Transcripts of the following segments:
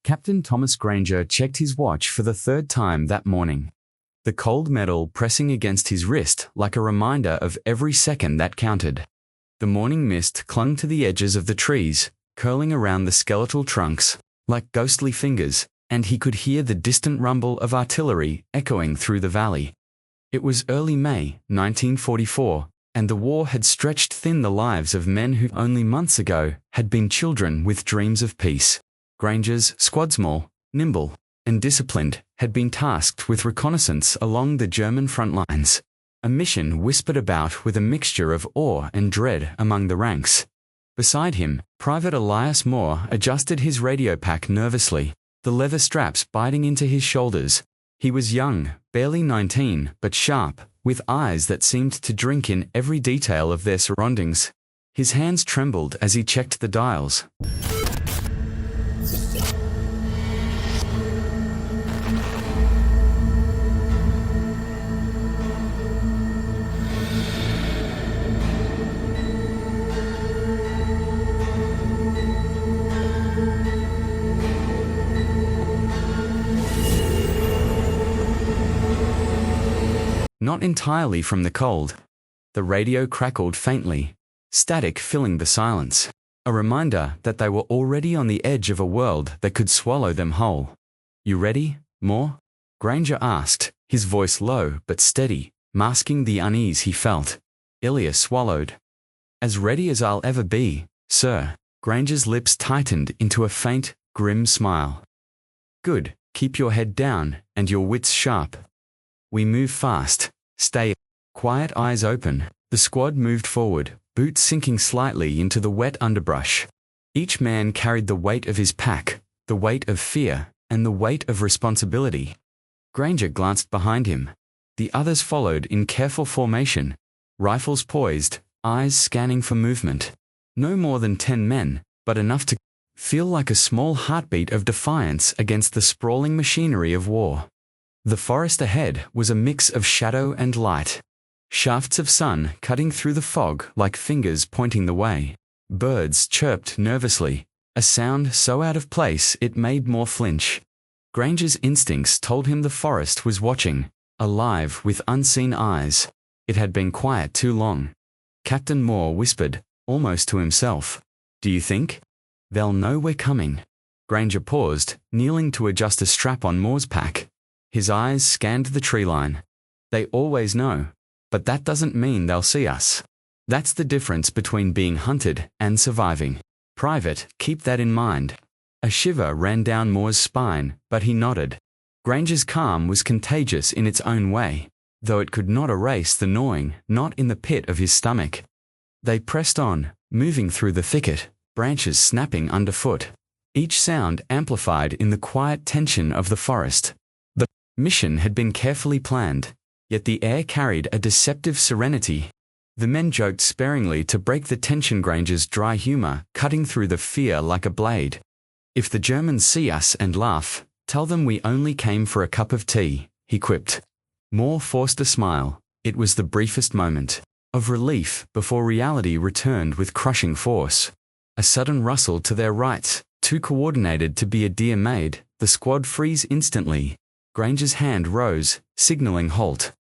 Captain Thomas Granger checked his watch for the third time that morning. The cold metal pressing against his wrist like a reminder of every second that counted. The morning mist clung to the edges of the trees, curling around the skeletal trunks, like ghostly fingers, and he could hear the distant rumble of artillery echoing through the valley. It was early May, 1944, and the war had stretched thin the lives of men who only months ago had been children with dreams of peace. Granger's squad, small, nimble, and disciplined, had been tasked with reconnaissance along the German front lines, a mission whispered about with a mixture of awe and dread among the ranks. Beside him, Private Elias Moore adjusted his radio pack nervously, the leather straps biting into his shoulders. He was young, barely 19, but sharp, with eyes that seemed to drink in every detail of their surroundings. His hands trembled as he checked the dials. Not entirely from the cold. The radio crackled faintly, static filling the silence, a reminder that they were already on the edge of a world that could swallow them whole. "You ready, Moore?" Granger asked, his voice low but steady, masking the unease he felt. Elias swallowed. "As ready as I'll ever be, sir." Granger's lips tightened into a faint, grim smile. "Good, keep your head down and your wits sharp. We move fast. Stay quiet, eyes open." The squad moved forward, boots sinking slightly into the wet underbrush. Each man carried the weight of his pack, the weight of fear, and the weight of responsibility. Granger glanced behind him. The others followed in careful formation, rifles poised, eyes scanning for movement. No more than 10 men, but enough to feel like a small heartbeat of defiance against the sprawling machinery of war. The forest ahead was a mix of shadow and light. Shafts of sun cutting through the fog like fingers pointing the way. Birds chirped nervously, a sound so out of place it made Moore flinch. Granger's instincts told him the forest was watching, alive with unseen eyes. It had been quiet too long. Captain Moore whispered, almost to himself, "Do you think? They'll know we're coming." Granger paused, kneeling to adjust a strap on Moore's pack. His eyes scanned the tree line. "They always know, but that doesn't mean they'll see us. That's the difference between being hunted and surviving. Private, keep that in mind." A shiver ran down Moore's spine, but he nodded. Granger's calm was contagious in its own way, though it could not erase the gnawing knot in the pit of his stomach. They pressed on, moving through the thicket, branches snapping underfoot, each sound amplified in the quiet tension of the forest. The mission had been carefully planned, yet the air carried a deceptive serenity. The men joked sparingly to break the tension, Granger's dry humor cutting through the fear like a blade. "If the Germans see us and laugh, tell them we only came for a cup of tea," he quipped. Moore forced a smile. It was the briefest moment of relief before reality returned with crushing force. A sudden rustle to their right, too coordinated to be a deer made, the squad freeze instantly. Granger's hand rose, signaling halt.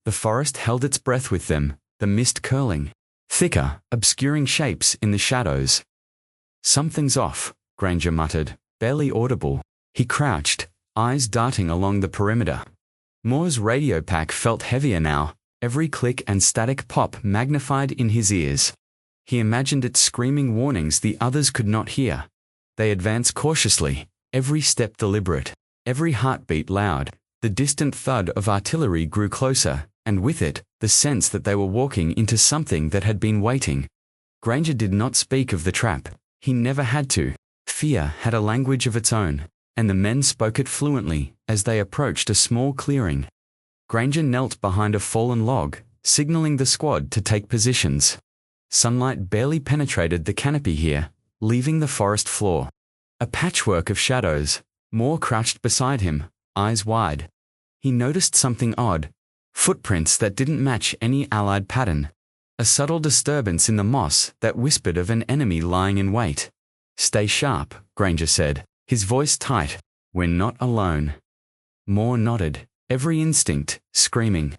The forest held its breath with them, the mist curling, thicker, obscuring shapes in the shadows. "Something's off," Granger muttered, barely audible. He crouched, eyes darting along the perimeter. Moore's radio pack felt heavier now, every click and static pop magnified in his ears. He imagined it screaming warnings the others could not hear. They advanced cautiously, every step deliberate, every heartbeat loud. The distant thud of artillery grew closer, and with it, the sense that they were walking into something that had been waiting. Granger did not speak of the trap. He never had to. Fear had a language of its own, and the men spoke it fluently as they approached a small clearing. Granger knelt behind a fallen log, signaling the squad to take positions. Sunlight barely penetrated the canopy here, leaving the forest floor. A patchwork of shadows. Moore crouched beside him, eyes wide. He noticed something odd. Footprints that didn't match any allied pattern. A subtle disturbance in the moss that whispered of an enemy lying in wait. "Stay sharp," Granger said, his voice tight. "We're not alone." Moore nodded, every instinct screaming.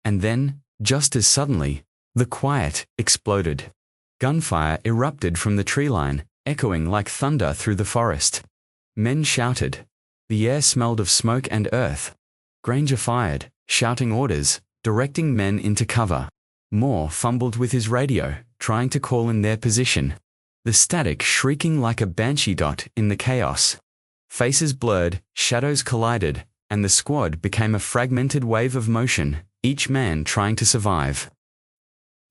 And then, just as suddenly, the quiet exploded. Gunfire erupted from the tree line, echoing like thunder through the forest. Men shouted. The air smelled of smoke and earth. Granger fired, shouting orders, directing men into cover. Moore fumbled with his radio, trying to call in their position. The static shrieking like a banshee dot in the chaos. Faces blurred, shadows collided, and the squad became a fragmented wave of motion, each man trying to survive.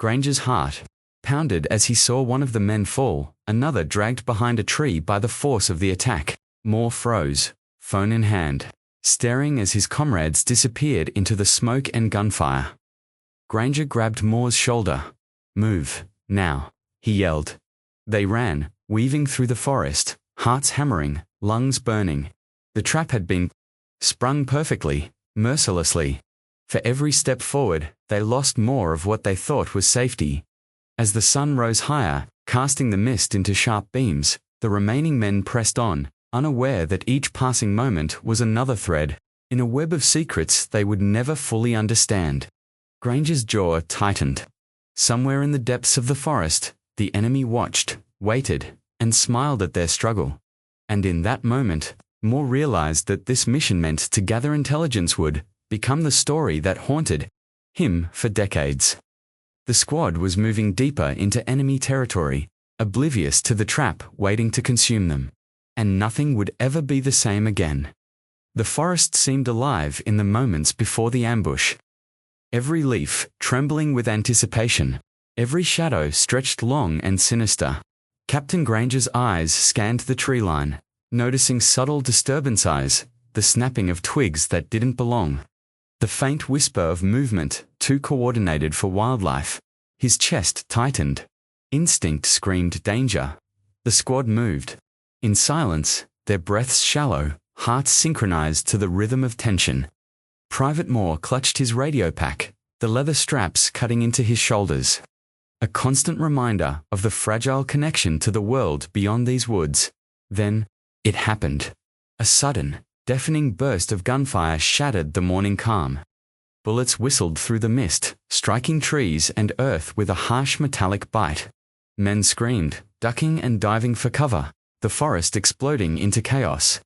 Granger's heart pounded as he saw one of the men fall, another dragged behind a tree by the force of the attack. Moore froze, phone in hand, staring as his comrades disappeared into the smoke and gunfire. Granger grabbed Moore's shoulder. "Move, now," he yelled. They ran, weaving through the forest, hearts hammering, lungs burning. The trap had been sprung perfectly, mercilessly. For every step forward, they lost more of what they thought was safety. As the sun rose higher, casting the mist into sharp beams, the remaining men pressed on, unaware that each passing moment was another thread in a web of secrets they would never fully understand. Granger's jaw tightened. Somewhere in the depths of the forest, the enemy watched, waited, and smiled at their struggle. And in that moment, Moore realized that this mission meant to gather intelligence would become the story that haunted him for decades. The squad was moving deeper into enemy territory, oblivious to the trap waiting to consume them. And nothing would ever be the same again. The forest seemed alive in the moments before the ambush. Every leaf trembling with anticipation, every shadow stretched long and sinister. Captain Granger's eyes scanned the tree line, noticing subtle disturbances, the snapping of twigs that didn't belong, the faint whisper of movement too coordinated for wildlife. His chest tightened. Instinct screamed danger. The squad moved. In silence, their breaths shallow, hearts synchronized to the rhythm of tension. Private Moore clutched his radio pack, the leather straps cutting into his shoulders. A constant reminder of the fragile connection to the world beyond these woods. Then, it happened. A sudden, deafening burst of gunfire shattered the morning calm. Bullets whistled through the mist, striking trees and earth with a harsh metallic bite. Men screamed, ducking and diving for cover, the forest exploding into chaos.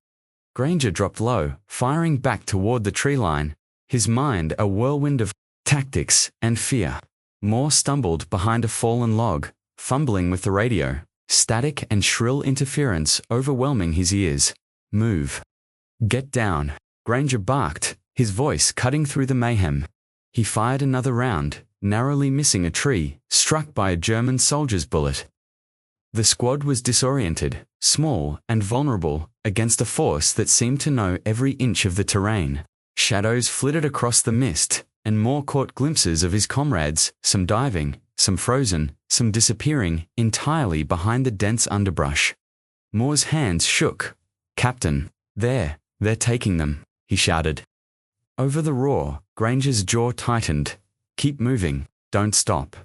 Granger dropped low, firing back toward the tree line, his mind a whirlwind of tactics and fear. Moore stumbled behind a fallen log, fumbling with the radio, static and shrill interference overwhelming his ears. "Move. Get down," Granger barked, his voice cutting through the mayhem. He fired another round, narrowly missing a tree, struck by a German soldier's bullet. The squad was disoriented, small and vulnerable, against a force that seemed to know every inch of the terrain. Shadows flitted across the mist, and Moore caught glimpses of his comrades, some diving, some frozen, some disappearing entirely behind the dense underbrush. Moore's hands shook. "Captain, they're taking them," he shouted. Over the roar, Granger's jaw tightened. "Keep moving, don't stop."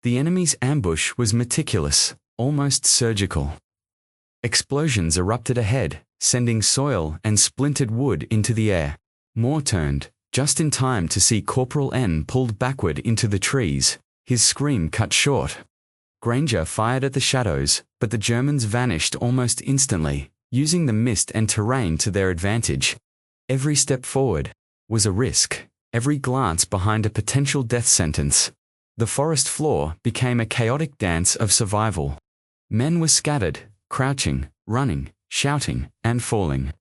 The enemy's ambush was meticulous, almost surgical. Explosions erupted ahead, sending soil and splintered wood into the air. Moore turned, just in time to see Corporal N pulled backward into the trees, his scream cut short. Granger fired at the shadows, but the Germans vanished almost instantly, using the mist and terrain to their advantage. Every step forward was a risk, every glance behind a potential death sentence. The forest floor became a chaotic dance of survival. Men were scattered, crouching, running, shouting, and falling.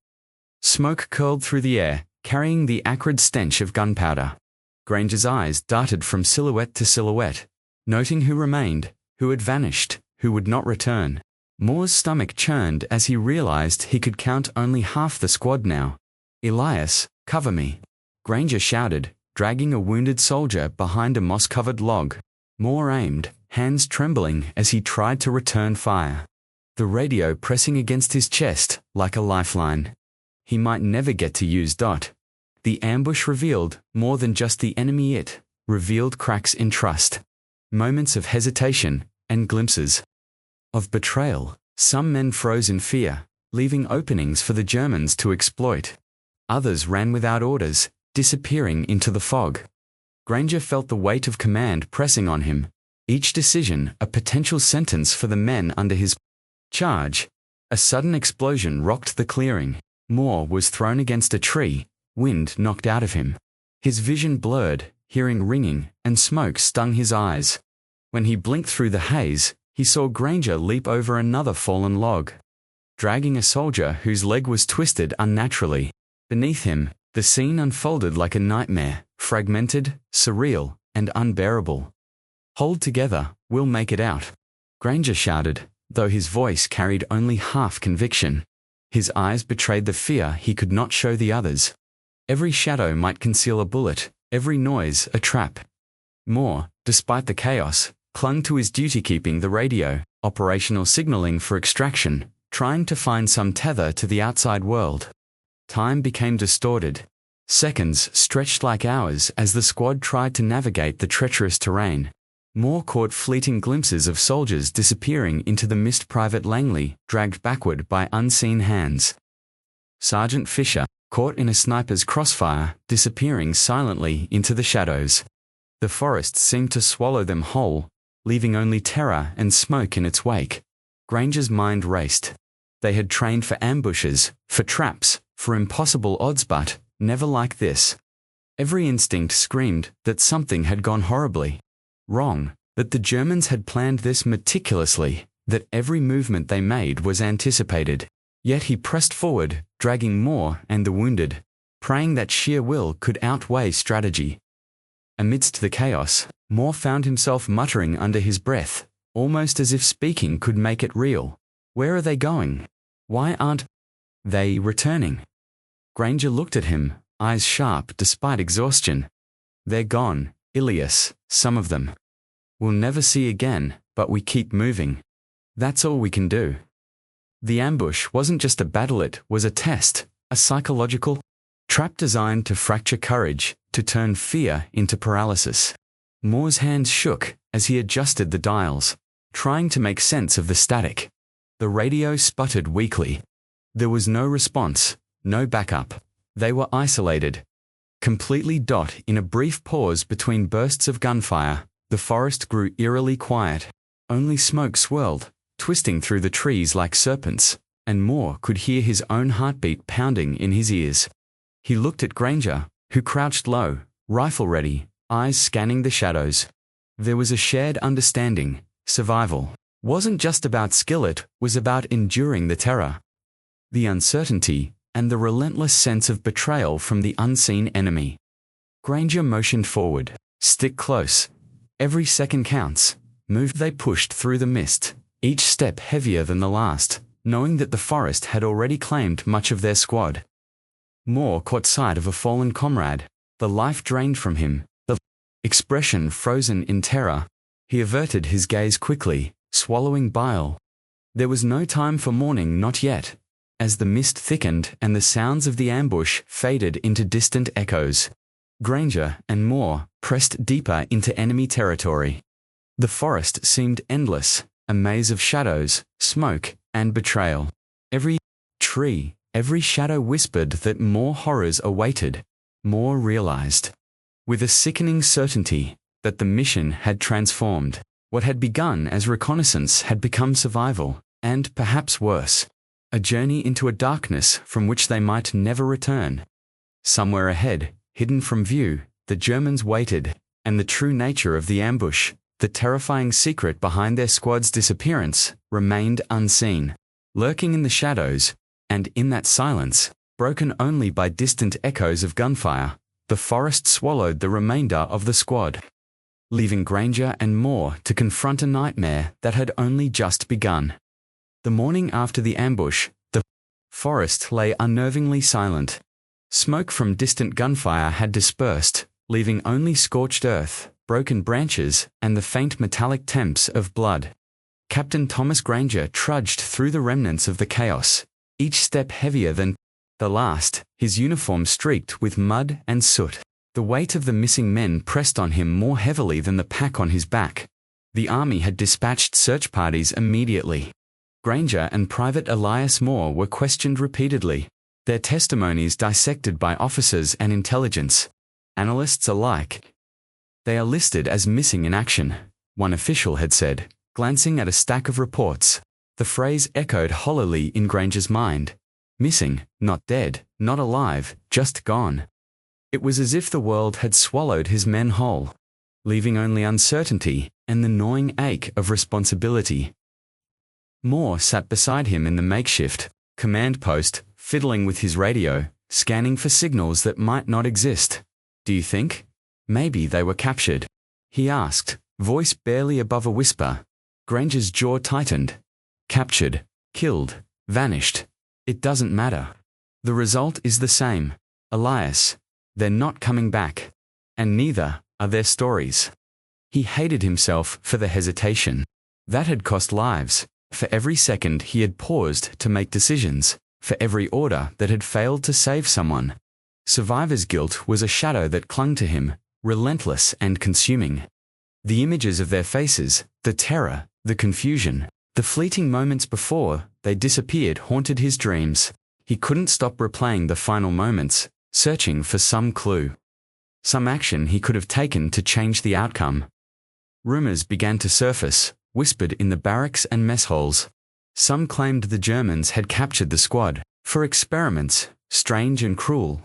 Smoke curled through the air, carrying the acrid stench of gunpowder. Granger's eyes darted from silhouette to silhouette, noting who remained, who had vanished, who would not return. Moore's stomach churned as he realized he could count only half the squad now. "Elias, cover me," Granger shouted, dragging a wounded soldier behind a moss-covered log. Moore aimed, hands trembling as he tried to return fire. The radio pressing against his chest like a lifeline. He might never get to use dot. The ambush revealed more than just the enemy. It revealed cracks in trust, moments of hesitation, and glimpses of betrayal. Some men froze in fear, leaving openings for the Germans to exploit. Others ran without orders, disappearing into the fog. Granger felt the weight of command pressing on him, each decision a potential sentence for the men under his charge. A sudden explosion rocked the clearing. Moore was thrown against a tree, wind knocked out of him. His vision blurred, hearing ringing, and smoke stung his eyes. When he blinked through the haze, he saw Granger leap over another fallen log, dragging a soldier whose leg was twisted unnaturally. Beneath him, the scene unfolded like a nightmare, fragmented, surreal, and unbearable. "Hold together, we'll make it out," Granger shouted, though his voice carried only half conviction. His eyes betrayed the fear he could not show the others. Every shadow might conceal a bullet, every noise a trap. Moore, despite the chaos, clung to his duty, keeping the radio, operational signaling for extraction, trying to find some tether to the outside world. Time became distorted. Seconds stretched like hours as the squad tried to navigate the treacherous terrain. Moore caught fleeting glimpses of soldiers disappearing into the mist. Private Langley, dragged backward by unseen hands. Sergeant Fisher, caught in a sniper's crossfire, disappearing silently into the shadows. The forest seemed to swallow them whole, leaving only terror and smoke in its wake. Granger's mind raced. They had trained for ambushes, for traps, for impossible odds, but never like this. Every instinct screamed that something had gone horribly wrong, that the Germans had planned this meticulously, that every movement they made was anticipated. Yet he pressed forward, dragging Moore and the wounded, praying that sheer will could outweigh strategy. Amidst the chaos, Moore found himself muttering under his breath, almost as if speaking could make it real. "Where are they going? Why aren't they returning?" Granger looked at him, eyes sharp despite exhaustion. "They're gone, Ilias, some of them. We'll never see again, but we keep moving. That's all we can do." The ambush wasn't just a battle, it was a test, a psychological trap designed to fracture courage, to turn fear into paralysis. Moore's hands shook as he adjusted the dials, trying to make sense of the static. The radio sputtered weakly. There was no response, no backup. They were isolated. Completely. In a brief pause between bursts of gunfire, the forest grew eerily quiet. Only smoke swirled, twisting through the trees like serpents, and Moore could hear his own heartbeat pounding in his ears. He looked at Granger, who crouched low, rifle ready, eyes scanning the shadows. There was a shared understanding. Survival wasn't just about skill, it was about enduring the terror, the uncertainty, and the relentless sense of betrayal from the unseen enemy. Granger motioned forward. "Stick close. Every second counts." Move. They pushed through the mist, each step heavier than the last, knowing that the forest had already claimed much of their squad. Moore caught sight of a fallen comrade, the life drained from him, the expression frozen in terror. He averted his gaze quickly, swallowing bile. There was no time for mourning, not yet. As the mist thickened and the sounds of the ambush faded into distant echoes, Granger and Moore pressed deeper into enemy territory. The forest seemed endless, a maze of shadows, smoke, and betrayal. Every tree, every shadow whispered that more horrors awaited. Moore realized, with a sickening certainty, that the mission had transformed. What had begun as reconnaissance had become survival, and perhaps worse, a journey into a darkness from which they might never return. Somewhere ahead, hidden from view, the Germans waited, and the true nature of the ambush, the terrifying secret behind their squad's disappearance, remained unseen. Lurking in the shadows, and in that silence, broken only by distant echoes of gunfire, the forest swallowed the remainder of the squad, leaving Granger and Moore to confront a nightmare that had only just begun. The morning after the ambush, the forest lay unnervingly silent. Smoke from distant gunfire had dispersed, leaving only scorched earth, broken branches, and the faint metallic temps of blood. Captain Thomas Granger trudged through the remnants of the chaos, each step heavier than the last, his uniform streaked with mud and soot. The weight of the missing men pressed on him more heavily than the pack on his back. The army had dispatched search parties immediately. Granger and Private Elias Moore were questioned repeatedly, their testimonies dissected by officers and intelligence analysts alike. They are listed as missing in action, one official had said, glancing at a stack of reports. The phrase echoed hollowly in Granger's mind. Missing, not dead, not alive, just gone. It was as if the world had swallowed his men whole, leaving only uncertainty and the gnawing ache of responsibility. Moore sat beside him in the makeshift command post, fiddling with his radio, scanning for signals that might not exist. "Do you think? Maybe they were captured?" he asked, voice barely above a whisper. Granger's jaw tightened. Captured, killed, vanished. It doesn't matter. The result is the same. Elias, they're not coming back. And neither are their stories. He hated himself for the hesitation. That had cost lives. For every second he had paused to make decisions, for every order that had failed to save someone. Survivor's guilt was a shadow that clung to him, relentless and consuming. The images of their faces, the terror, the confusion, the fleeting moments before they disappeared haunted his dreams. He couldn't stop replaying the final moments, searching for some clue, some action he could have taken to change the outcome. Rumors began to surface, whispered in the barracks and mess halls. Some claimed the Germans had captured the squad for experiments, strange and cruel.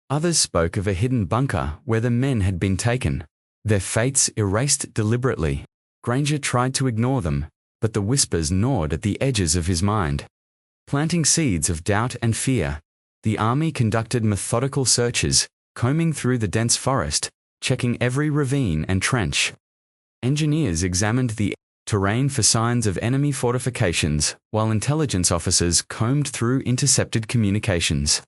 Others spoke of a hidden bunker where the men had been taken, their fates erased deliberately. Granger tried to ignore them, but the whispers gnawed at the edges of his mind. Planting seeds of doubt and fear, the army conducted methodical searches, combing through the dense forest, checking every ravine and trench. Engineers examined the terrain for signs of enemy fortifications, while intelligence officers combed through intercepted communications.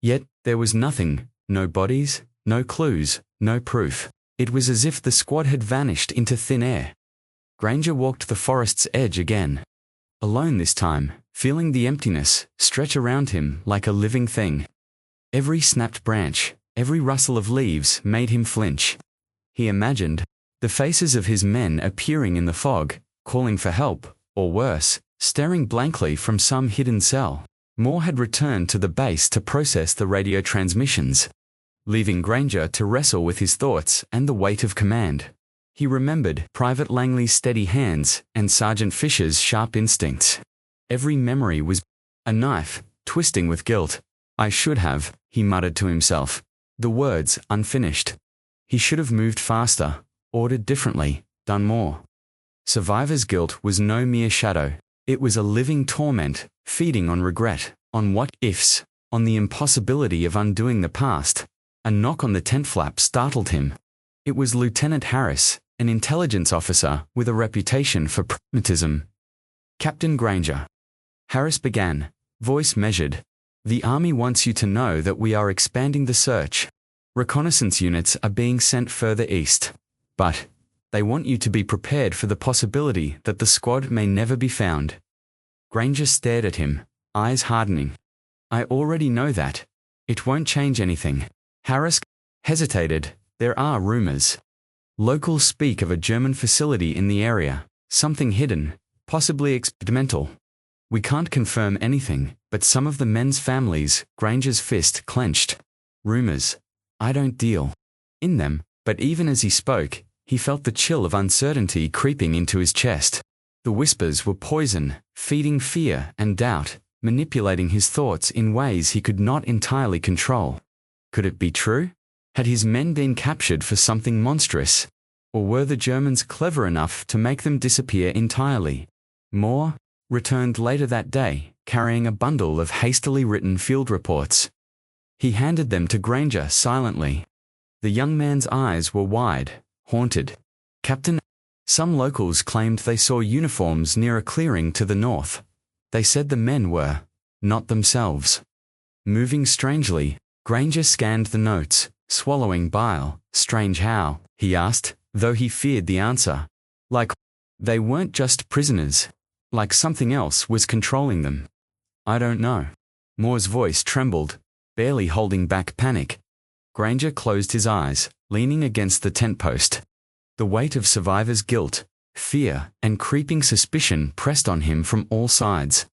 Yet, there was nothing, no bodies, no clues, no proof. It was as if the squad had vanished into thin air. Granger walked the forest's edge again. Alone this time, feeling the emptiness stretch around him like a living thing. Every snapped branch, every rustle of leaves made him flinch. He imagined the faces of his men appearing in the fog, calling for help, or worse, staring blankly from some hidden cell. Moore had returned to the base to process the radio transmissions, leaving Granger to wrestle with his thoughts and the weight of command. He remembered Private Langley's steady hands and Sergeant Fisher's sharp instincts. Every memory was a knife, twisting with guilt. "I should have," he muttered to himself, the words unfinished. He should have moved faster, ordered differently, done more. Survivor's guilt was no mere shadow. It was a living torment, feeding on regret, on what-ifs, on the impossibility of undoing the past. A knock on the tent flap startled him. It was Lieutenant Harris, an intelligence officer with a reputation for pragmatism. "Captain Granger." Harris began, voice measured. "The Army wants you to know that we are expanding the search. Reconnaissance units are being sent further east. But they want you to be prepared for the possibility that the squad may never be found." Granger stared at him, eyes hardening. "I already know that. It won't change anything." Harris hesitated. "There are rumors. Locals speak of a German facility in the area, something hidden, possibly experimental. We can't confirm anything, but some of the men's families," Granger's fist clenched. "Rumors. I don't deal in them." But even as he spoke, he felt the chill of uncertainty creeping into his chest. The whispers were poison, feeding fear and doubt, manipulating his thoughts in ways he could not entirely control. Could it be true? Had his men been captured for something monstrous? Or were the Germans clever enough to make them disappear entirely? Moore returned later that day, carrying a bundle of hastily written field reports. He handed them to Granger silently. The young man's eyes were wide, haunted. "Captain, some locals claimed they saw uniforms near a clearing to the north. They said the men were not themselves." Moving strangely, Granger scanned the notes, swallowing bile. "Strange how?" he asked, though he feared the answer. "Like they weren't just prisoners. Like something else was controlling them." "I don't know." Moore's voice trembled, barely holding back panic. Granger closed his eyes, leaning against the tent post. The weight of Survivor's guilt, Fear and creeping suspicion pressed on him from all sides.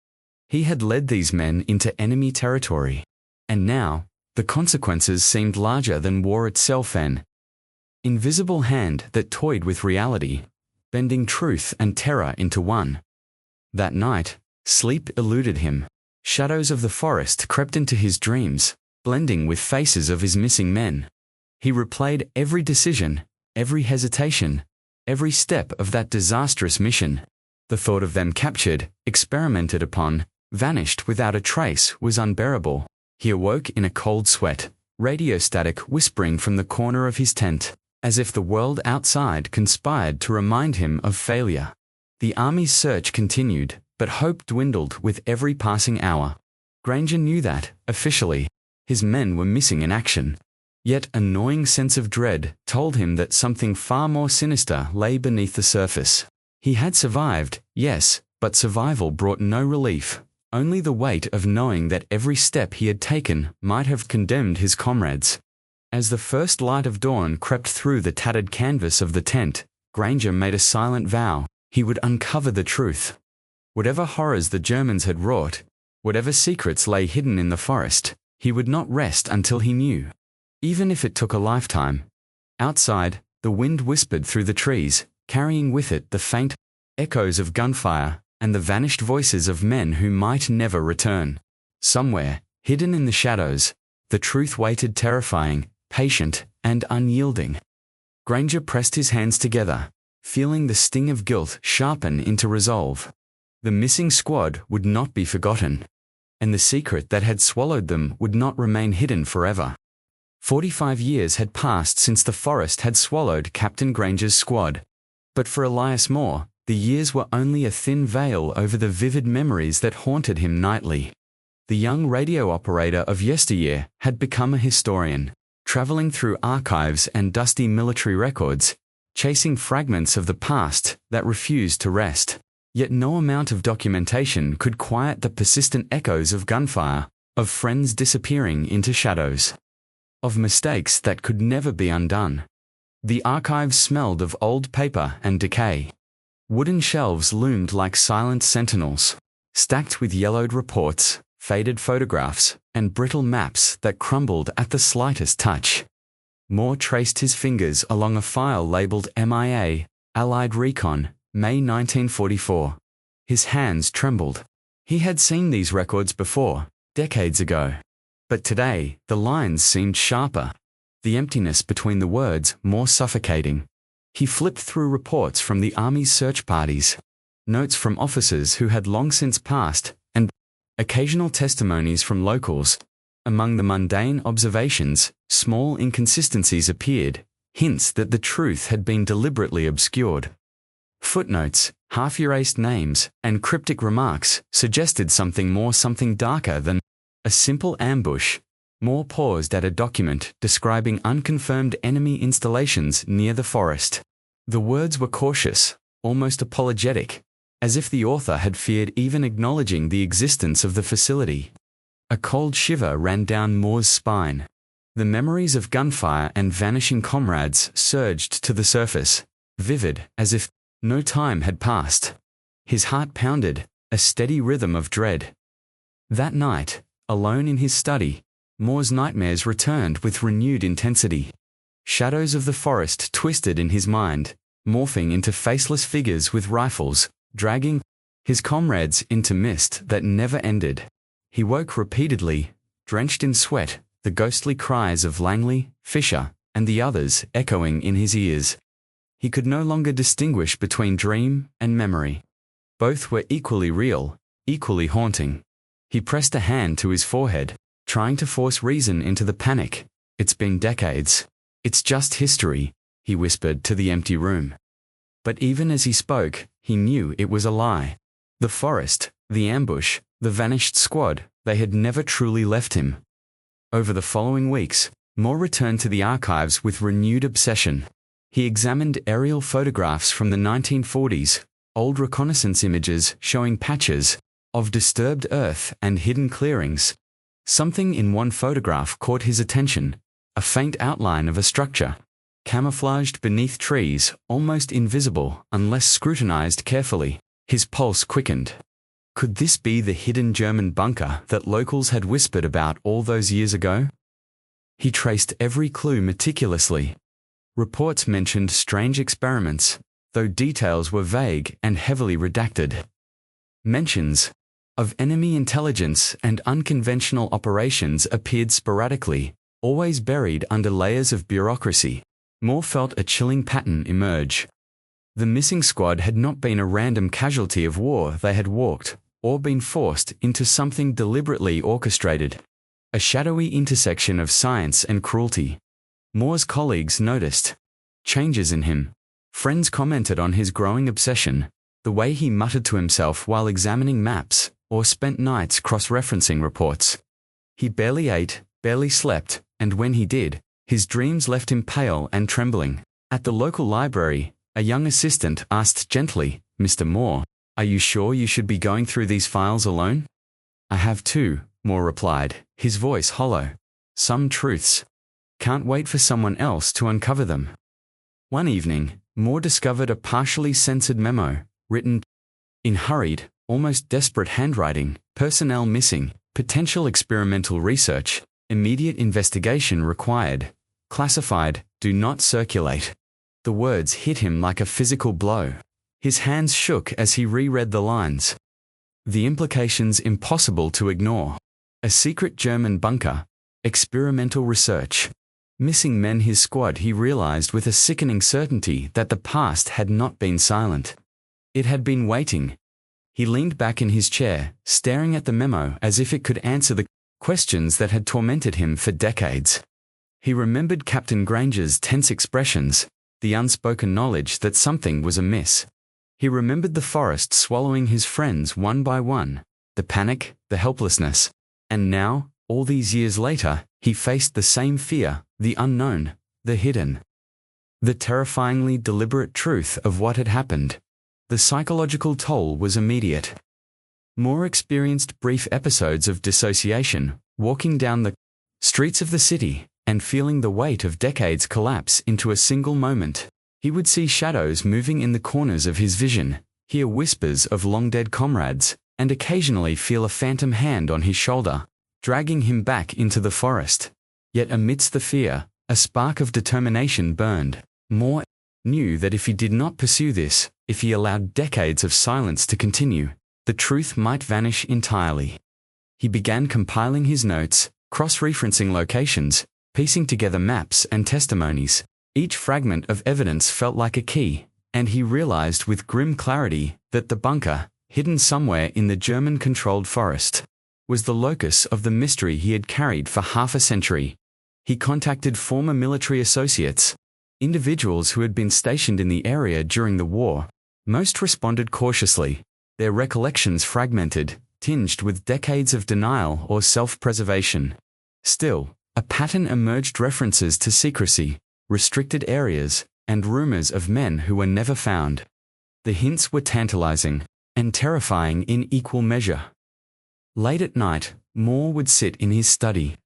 He had led these men into enemy territory, and now the consequences seemed larger than war itself, an invisible hand that toyed with reality, bending truth and terror into one. That night, sleep eluded him. Shadows of the forest crept into his dreams, blending with faces of his missing men. He replayed every decision, every hesitation, every step of that disastrous mission. The thought of them captured, experimented upon, vanished without a trace was unbearable. He awoke in a cold sweat, radio static whispering from the corner of his tent, as if the world outside conspired to remind him of failure. The army's search continued, but hope dwindled with every passing hour. Granger knew that, officially, his men were missing in action. Yet a gnawing sense of dread told him that something far more sinister lay beneath the surface. He had survived, yes, but survival brought no relief, only the weight of knowing that every step he had taken might have condemned his comrades. As the first light of dawn crept through the tattered canvas of the tent, Granger made a silent vow: he would uncover the truth. Whatever horrors the Germans had wrought, whatever secrets lay hidden in the forest, he would not rest until he knew. Even if it took a lifetime. Outside, the wind whispered through the trees, carrying with it the faint echoes of gunfire and the vanished voices of men who might never return. Somewhere, hidden in the shadows, the truth waited, terrifying, patient, and unyielding. Granger pressed his hands together, feeling the sting of guilt sharpen into resolve. The missing squad would not be forgotten, and the secret that had swallowed them would not remain hidden forever. 45 years had passed since the forest had swallowed Captain Granger's squad. But for Elias Moore, the years were only a thin veil over the vivid memories that haunted him nightly. The young radio operator of yesteryear had become a historian, traveling through archives and dusty military records, chasing fragments of the past that refused to rest. Yet no amount of documentation could quiet the persistent echoes of gunfire, of friends disappearing into shadows, of mistakes that could never be undone. The archives smelled of old paper and decay. Wooden shelves loomed like silent sentinels, stacked with yellowed reports, faded photographs, and brittle maps that crumbled at the slightest touch. Moore traced his fingers along a file labeled MIA, Allied Recon, May 1944. His hands trembled. He had seen these records before, decades ago. But today, the lines seemed sharper, the emptiness between the words more suffocating. He flipped through reports from the Army's search parties, notes from officers who had long since passed, and occasional testimonies from locals. Among the mundane observations, small inconsistencies appeared, hints that the truth had been deliberately obscured. Footnotes, half-erased names, and cryptic remarks suggested something more, something darker than a simple ambush. Moore paused at a document describing unconfirmed enemy installations near the forest. The words were cautious, almost apologetic, as if the author had feared even acknowledging the existence of the facility. A cold shiver ran down Moore's spine. The memories of gunfire and vanishing comrades surged to the surface, vivid as if no time had passed. His heart pounded, a steady rhythm of dread. That night, alone in his study, Moore's nightmares returned with renewed intensity. Shadows of the forest twisted in his mind, morphing into faceless figures with rifles, dragging his comrades into mist that never ended. He woke repeatedly, drenched in sweat, the ghostly cries of Langley, Fisher, and the others echoing in his ears. He could no longer distinguish between dream and memory. Both were equally real, equally haunting. He pressed a hand to his forehead, trying to force reason into the panic. It's been decades. It's just history, he whispered to the empty room. But even as he spoke, he knew it was a lie. The forest, the ambush, the vanished squad, they had never truly left him. Over the following weeks, Moore returned to the archives with renewed obsession. He examined aerial photographs from the 1940s, old reconnaissance images showing patches of disturbed earth and hidden clearings. Something in one photograph caught his attention, a faint outline of a structure. camouflaged beneath trees, almost invisible unless scrutinized carefully. His pulse quickened. Could this be the hidden German bunker that locals had whispered about all those years ago? He traced every clue meticulously. Reports mentioned strange experiments, though details were vague and heavily redacted. Mentions of enemy intelligence and unconventional operations appeared sporadically, always buried under layers of bureaucracy. Moore felt a chilling pattern emerge. The missing squad had not been a random casualty of war they had walked, or been forced into something deliberately orchestrated. A shadowy intersection of science and cruelty. Moore's colleagues noticed changes in him. Friends commented on his growing obsession, the way he muttered to himself while examining maps, or spent nights cross-referencing reports. He barely ate, barely slept, and when he did, his dreams left him pale and trembling. At the local library, a young assistant asked gently, "Mr. Moore, are you sure you should be going through these files alone?" "I have to," Moore replied, his voice hollow. "Some truths. Can't wait for someone else to uncover them." One evening, Moore discovered a partially censored memo, written in hurried, almost desperate handwriting: "Personnel missing, potential experimental research, immediate investigation required, classified, do not circulate." The words hit him like a physical blow. His hands shook as he reread the lines. The implications impossible to ignore. A secret German bunker, experimental research, missing men. His squad. He realized with a sickening certainty that the past had not been silent. It had been waiting. He leaned back in his chair, staring at the memo as if it could answer the questions that had tormented him for decades. He remembered Captain Granger's tense expressions, the unspoken knowledge that something was amiss. He remembered the forest swallowing his friends one by one, the panic, the helplessness. And now, all these years later, he faced the same fear, the unknown, the hidden. The terrifyingly deliberate truth of what had happened. The psychological toll was immediate. Moore experienced brief episodes of dissociation, walking down the streets of the city and feeling the weight of decades collapse into a single moment. He would see shadows moving in the corners of his vision, hear whispers of long-dead comrades, and occasionally feel a phantom hand on his shoulder, dragging him back into the forest. Yet amidst the fear, a spark of determination burned. Moore knew that if he did not pursue this, if he allowed decades of silence to continue, the truth might vanish entirely. He began compiling his notes, cross-referencing locations, piecing together maps and testimonies. Each fragment of evidence felt like a key, and he realized with grim clarity that the bunker, hidden somewhere in the German-controlled forest, was the locus of the mystery he had carried for half a century. He contacted former military associates, individuals who had been stationed in the area during the war. Most responded cautiously, their recollections fragmented, tinged with decades of denial or self-preservation. Still, a pattern emerged: references to secrecy, restricted areas, and rumors of men who were never found. The hints were tantalizing and terrifying in equal measure. Late at night, Moore would sit in his study.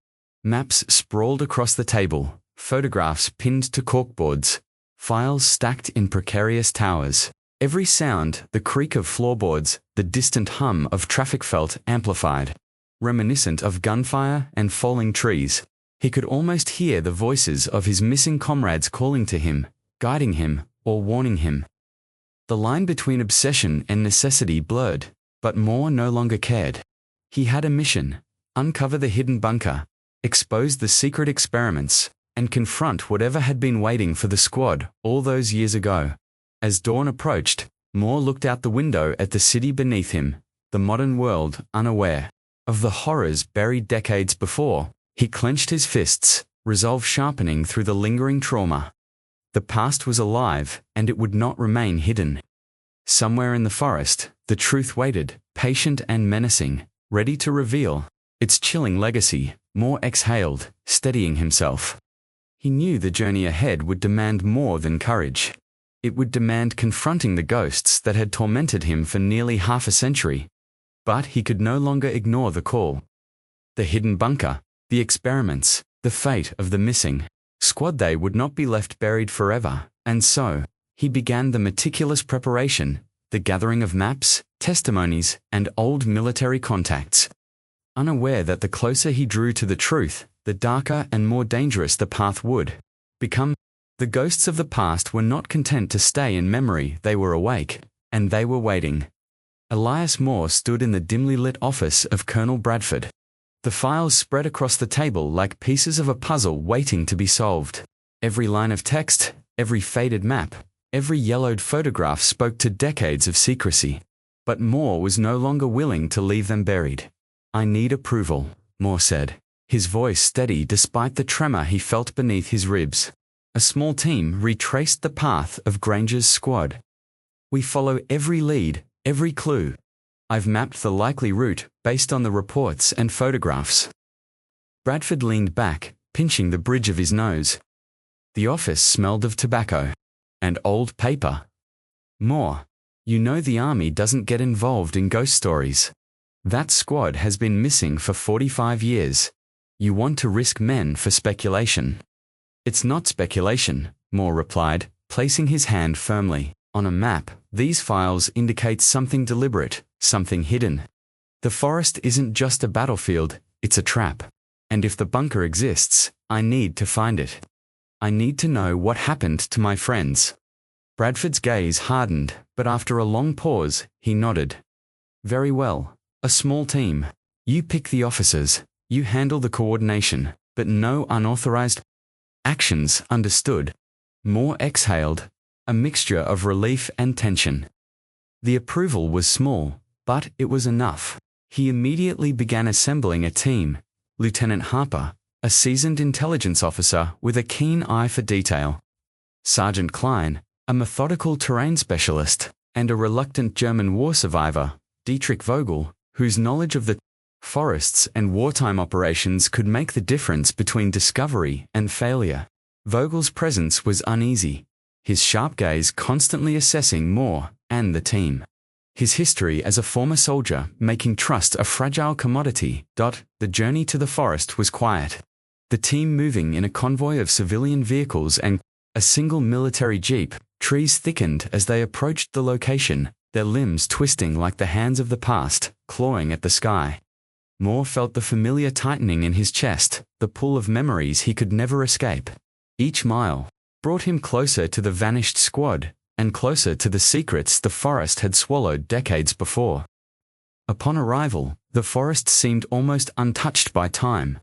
Maps sprawled across the table, photographs pinned to corkboards, files stacked in precarious towers. Every sound, the creak of floorboards, the distant hum of traffic felt amplified, reminiscent of gunfire and falling trees. He could almost hear the voices of his missing comrades calling to him, guiding him, or warning him. The line between obsession and necessity blurred, but Moore no longer cared. He had a mission: uncover the hidden bunker, expose the secret experiments, and confront whatever had been waiting for the squad all those years ago. As dawn approached, Moore looked out the window at the city beneath him, the modern world unaware of the horrors buried decades before. He clenched his fists, resolve sharpening through the lingering trauma. The past was alive, and it would not remain hidden. Somewhere in the forest, the truth waited, patient and menacing, ready to reveal its chilling legacy. Moore exhaled, steadying himself. He knew the journey ahead would demand more than courage. It would demand confronting the ghosts that had tormented him for nearly half a century. But he could no longer ignore the call. The hidden bunker, the experiments, the fate of the missing. Squad they would not be left buried forever, and so, he began the meticulous preparation, the gathering of maps, testimonies, and old military contacts. Unaware that the closer he drew to the truth, the darker and more dangerous the path would become. The ghosts of the past were not content to stay in memory, they were awake, and they were waiting. Elias Moore stood in the dimly lit office of Colonel Bradford. The files spread across the table like pieces of a puzzle waiting to be solved. Every line of text, every faded map, every yellowed photograph spoke to decades of secrecy. But Moore was no longer willing to leave them buried. "I need approval," Moore said, his voice steady despite the tremor he felt beneath his ribs. A small team retraced the path of Granger's squad. "We follow every lead, every clue. I've mapped the likely route based on the reports and photographs." Bradford leaned back, pinching the bridge of his nose. The office smelled of tobacco and old paper. "Moore, you know the army doesn't get involved in ghost stories. That squad has been missing for 45 years. You want to risk men for speculation." "It's not speculation," Moore replied, placing his hand firmly on a map. "These files indicate something deliberate, something hidden. The forest isn't just a battlefield, it's a trap. And if the bunker exists, I need to find it. I need to know what happened to my friends." Bradford's gaze hardened, but after a long pause, he nodded. "Very well. A small team. You pick the officers, you handle the coordination, but no unauthorized actions, understood?" Moore exhaled, a mixture of relief and tension. The approval was small, but it was enough. He immediately began assembling a team. Lieutenant Harper, a seasoned intelligence officer with a keen eye for detail. Sergeant Klein, a methodical terrain specialist, and a reluctant German war survivor, Dietrich Vogel, whose knowledge of the forests and wartime operations could make the difference between discovery and failure. Vogel's presence was uneasy, his sharp gaze constantly assessing Moore and the team. His history as a former soldier making trust a fragile commodity. The journey to the forest was quiet. The team moving in a convoy of civilian vehicles and a single military jeep. Trees thickened as they approached the location, their limbs twisting like the hands of the past, clawing at the sky. Moore felt the familiar tightening in his chest, the pull of memories he could never escape. Each mile brought him closer to the vanished squad, and closer to the secrets the forest had swallowed decades before. Upon arrival, the forest seemed almost untouched by time.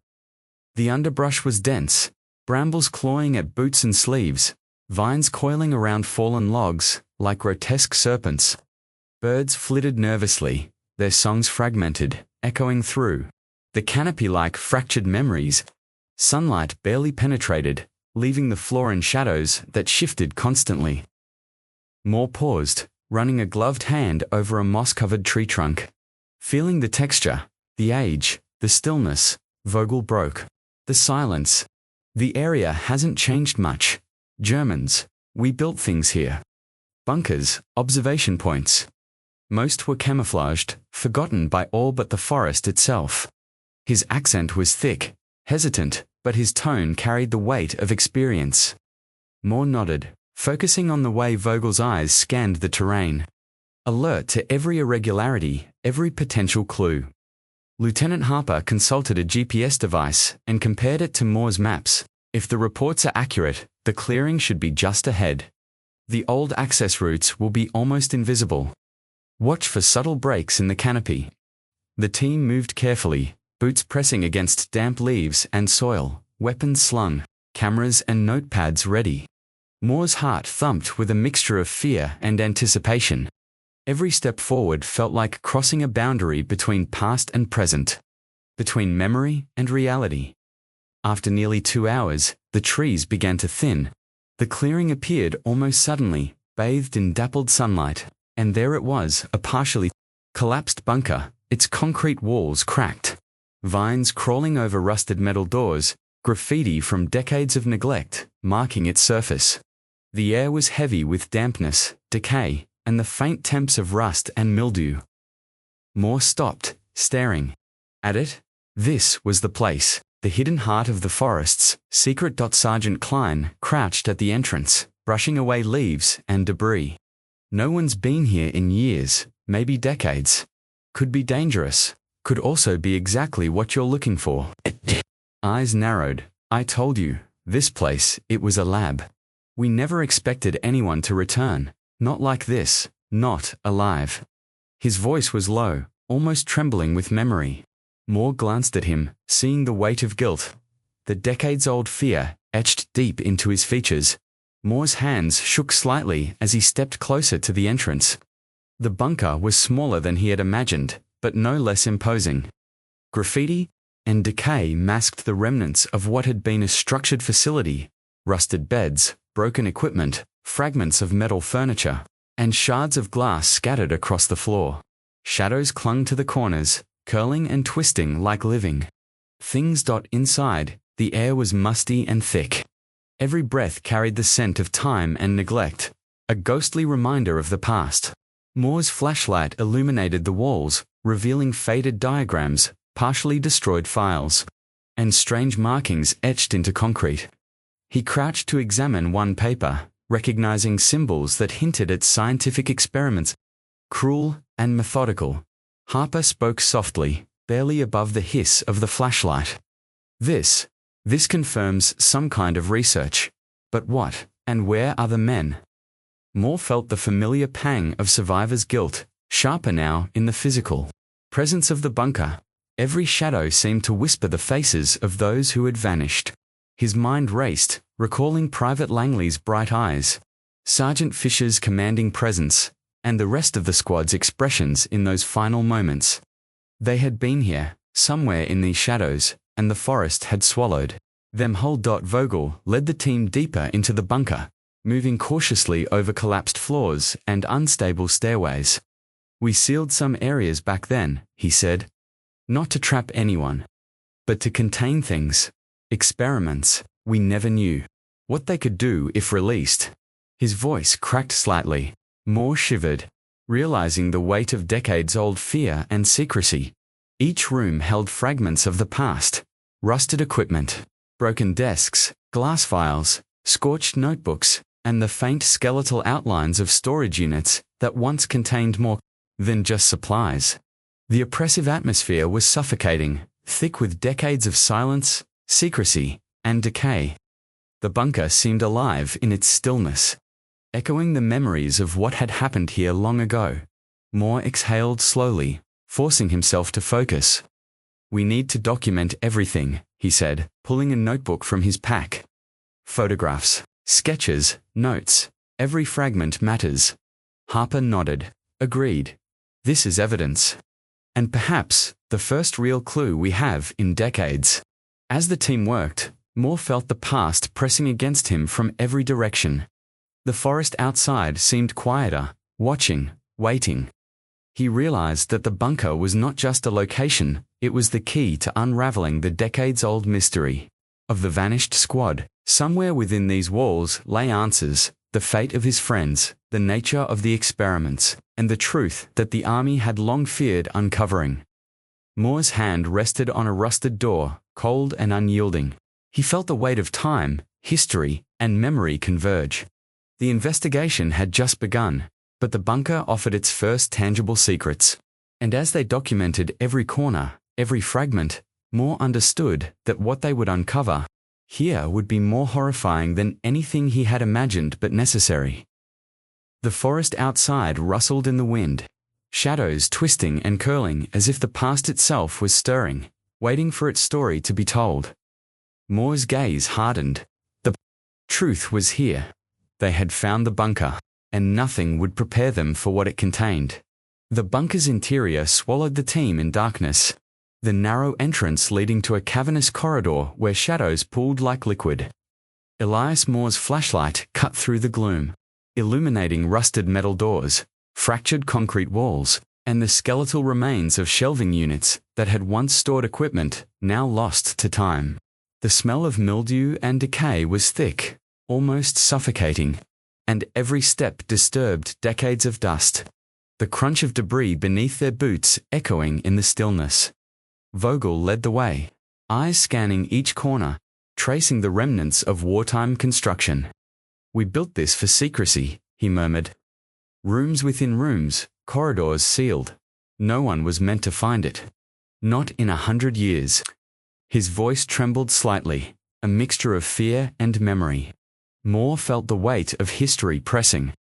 The underbrush was dense, brambles clawing at boots and sleeves, vines coiling around fallen logs, like grotesque serpents. Birds flitted nervously, their songs fragmented, echoing through the canopy like fractured memories. Sunlight barely penetrated, leaving the floor in shadows that shifted constantly. Moore paused, running a gloved hand over a moss-covered tree trunk. Feeling the texture, the age, the stillness, Vogel broke. "The silence. The area hasn't changed much. Germans, we built things here. Bunkers, observation points. Most were camouflaged, forgotten by all but the forest itself." His accent was thick, hesitant, but his tone carried the weight of experience. Moore nodded, focusing on the way Vogel's eyes scanned the terrain. Alert to every irregularity, every potential clue. Lieutenant Harper consulted a GPS device and compared it to Moore's maps. If the reports are accurate, the clearing should be just ahead. The old access routes will be almost invisible. Watch for subtle breaks in the canopy. The team moved carefully, boots pressing against damp leaves and soil, weapons slung, cameras and notepads ready. Moore's heart thumped with a mixture of fear and anticipation. Every step forward felt like crossing a boundary between past and present, between memory and reality. After nearly 2 hours, the trees began to thin. The clearing appeared almost suddenly, bathed in dappled sunlight, and there it was, a partially collapsed bunker, its concrete walls cracked. Vines crawling over rusted metal doors, graffiti from decades of neglect, marking its surface. The air was heavy with dampness, decay, and the faint temps of rust and mildew. Moore stopped, staring at it. This was the place. The hidden heart of the forests, secret. Sergeant Klein crouched at the entrance, brushing away leaves and debris. No one's been here in years, maybe decades. Could be dangerous. Could also be exactly what you're looking for. Eyes narrowed. I told you, this place, it was a lab. We never expected anyone to return. Not like this, not alive. His voice was low, almost trembling with memory. Moore glanced at him, seeing the weight of guilt. The decades-old fear etched deep into his features. Moore's hands shook slightly as he stepped closer to the entrance. The bunker was smaller than he had imagined, but no less imposing. Graffiti and decay masked the remnants of what had been a structured facility: rusted beds, broken equipment, fragments of metal furniture, and shards of glass scattered across the floor. Shadows clung to the corners, curling and twisting like living things. Inside, the air was musty and thick. Every breath carried the scent of time and neglect, a ghostly reminder of the past. Moore's flashlight illuminated the walls, revealing faded diagrams, partially destroyed files, and strange markings etched into concrete. He crouched to examine one paper, recognizing symbols that hinted at scientific experiments. Cruel and methodical. Harper spoke softly, barely above the hiss of the flashlight. This confirms some kind of research. But what, and where are the men? Moore felt the familiar pang of survivor's guilt, sharper now in the physical presence of the bunker. Every shadow seemed to whisper the faces of those who had vanished. His mind raced, recalling Private Langley's bright eyes, Sergeant Fisher's commanding presence, and the rest of the squad's expressions in those final moments. They had been here, somewhere in these shadows, and the forest had swallowed them whole. Vogel led the team deeper into the bunker, moving cautiously over collapsed floors and unstable stairways. We sealed some areas back then, he said. Not to trap anyone, but to contain things. Experiments. We never knew what they could do if released. His voice cracked slightly. Moore shivered, realizing the weight of decades-old fear and secrecy. Each room held fragments of the past: rusted equipment, broken desks, glass files, scorched notebooks, and the faint skeletal outlines of storage units that once contained more than just supplies. The oppressive atmosphere was suffocating, thick with decades of silence, secrecy, and decay. The bunker seemed alive in its stillness, echoing the memories of what had happened here long ago. Moore exhaled slowly, forcing himself to focus. We need to document everything, he said, pulling a notebook from his pack. Photographs, sketches, notes, every fragment matters. Harper nodded. Agreed. This is evidence. And perhaps the first real clue we have in decades. As the team worked, Moore felt the past pressing against him from every direction. The forest outside seemed quieter, watching, waiting. He realized that the bunker was not just a location, it was the key to unraveling the decades-old mystery of the vanished squad. Somewhere within these walls lay answers: the fate of his friends, the nature of the experiments, and the truth that the army had long feared uncovering. Moore's hand rested on a rusted door, cold and unyielding. He felt the weight of time, history, and memory converge. The investigation had just begun, but the bunker offered its first tangible secrets. And as they documented every corner, every fragment, Moore understood that what they would uncover here would be more horrifying than anything he had imagined but necessary. The forest outside rustled in the wind, shadows twisting and curling as if the past itself was stirring, waiting for its story to be told. Moore's gaze hardened. The truth was here. They had found the bunker, and nothing would prepare them for what it contained. The bunker's interior swallowed the team in darkness, the narrow entrance leading to a cavernous corridor where shadows pooled like liquid. Elias Moore's flashlight cut through the gloom, illuminating rusted metal doors, fractured concrete walls, and the skeletal remains of shelving units that had once stored equipment, now lost to time. The smell of mildew and decay was thick, almost suffocating, and every step disturbed decades of dust, the crunch of debris beneath their boots echoing in the stillness. Vogel led the way. eyes scanning each corner, tracing the remnants of wartime construction. "We built this for secrecy," he murmured. "Rooms within rooms, corridors sealed. No one was meant to find it. Not in 100 years." His voice trembled slightly, a mixture of fear and memory. Moore felt the weight of history pressing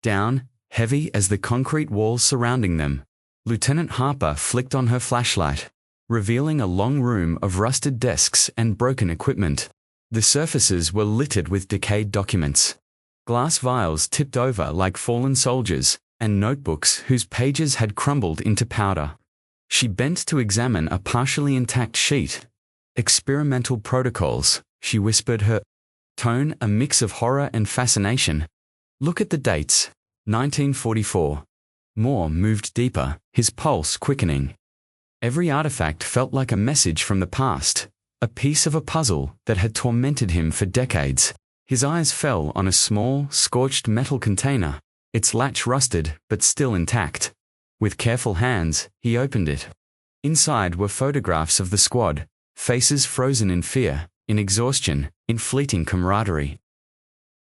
down, heavy as the concrete walls surrounding them. Lieutenant Harper flicked on her flashlight, revealing a long room of rusted desks and broken equipment. The surfaces were littered with decayed documents. Glass vials tipped over like fallen soldiers, and notebooks whose pages had crumbled into powder. She bent to examine a partially intact sheet. "Experimental protocols," she whispered, her tone a mix of horror and fascination. "Look at the dates. 1944. Moore moved deeper, his pulse quickening. Every artifact felt like a message from the past, a piece of a puzzle that had tormented him for decades. His eyes fell on a small, scorched metal container, its latch rusted but still intact. With careful hands, he opened it. Inside were photographs of the squad, faces frozen in fear, in exhaustion, in fleeting camaraderie.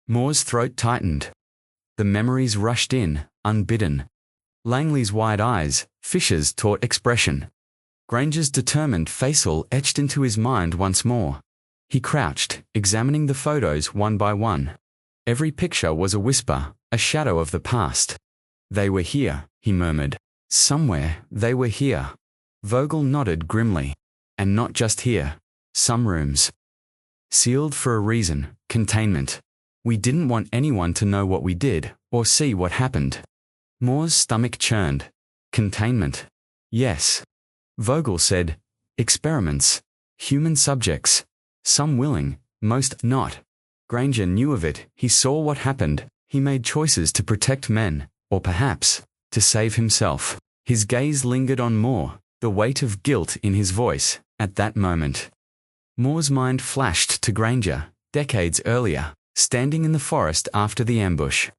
Moore's throat tightened. The memories rushed in, unbidden. Langley's wide eyes, Fisher's taut expression. Granger's determined facial etched into his mind once more. He crouched, examining the photos one by one. Every picture was a whisper, a shadow of the past. "They were here," he murmured. "Somewhere, they were here." Vogel nodded grimly. "And not just here. Some rooms. Sealed for a reason, containment. We didn't want anyone to know what we did, or see what happened." Moore's stomach churned. "Containment. Yes." Vogel said, "Experiments. Human subjects. Some willing, most not." Granger knew of it. He saw what happened. He made choices to protect men, or perhaps, to save himself. His gaze lingered on Moore, the weight of guilt in his voice, at that moment. Moore's mind flashed to Granger, decades earlier, standing in the forest after the ambush.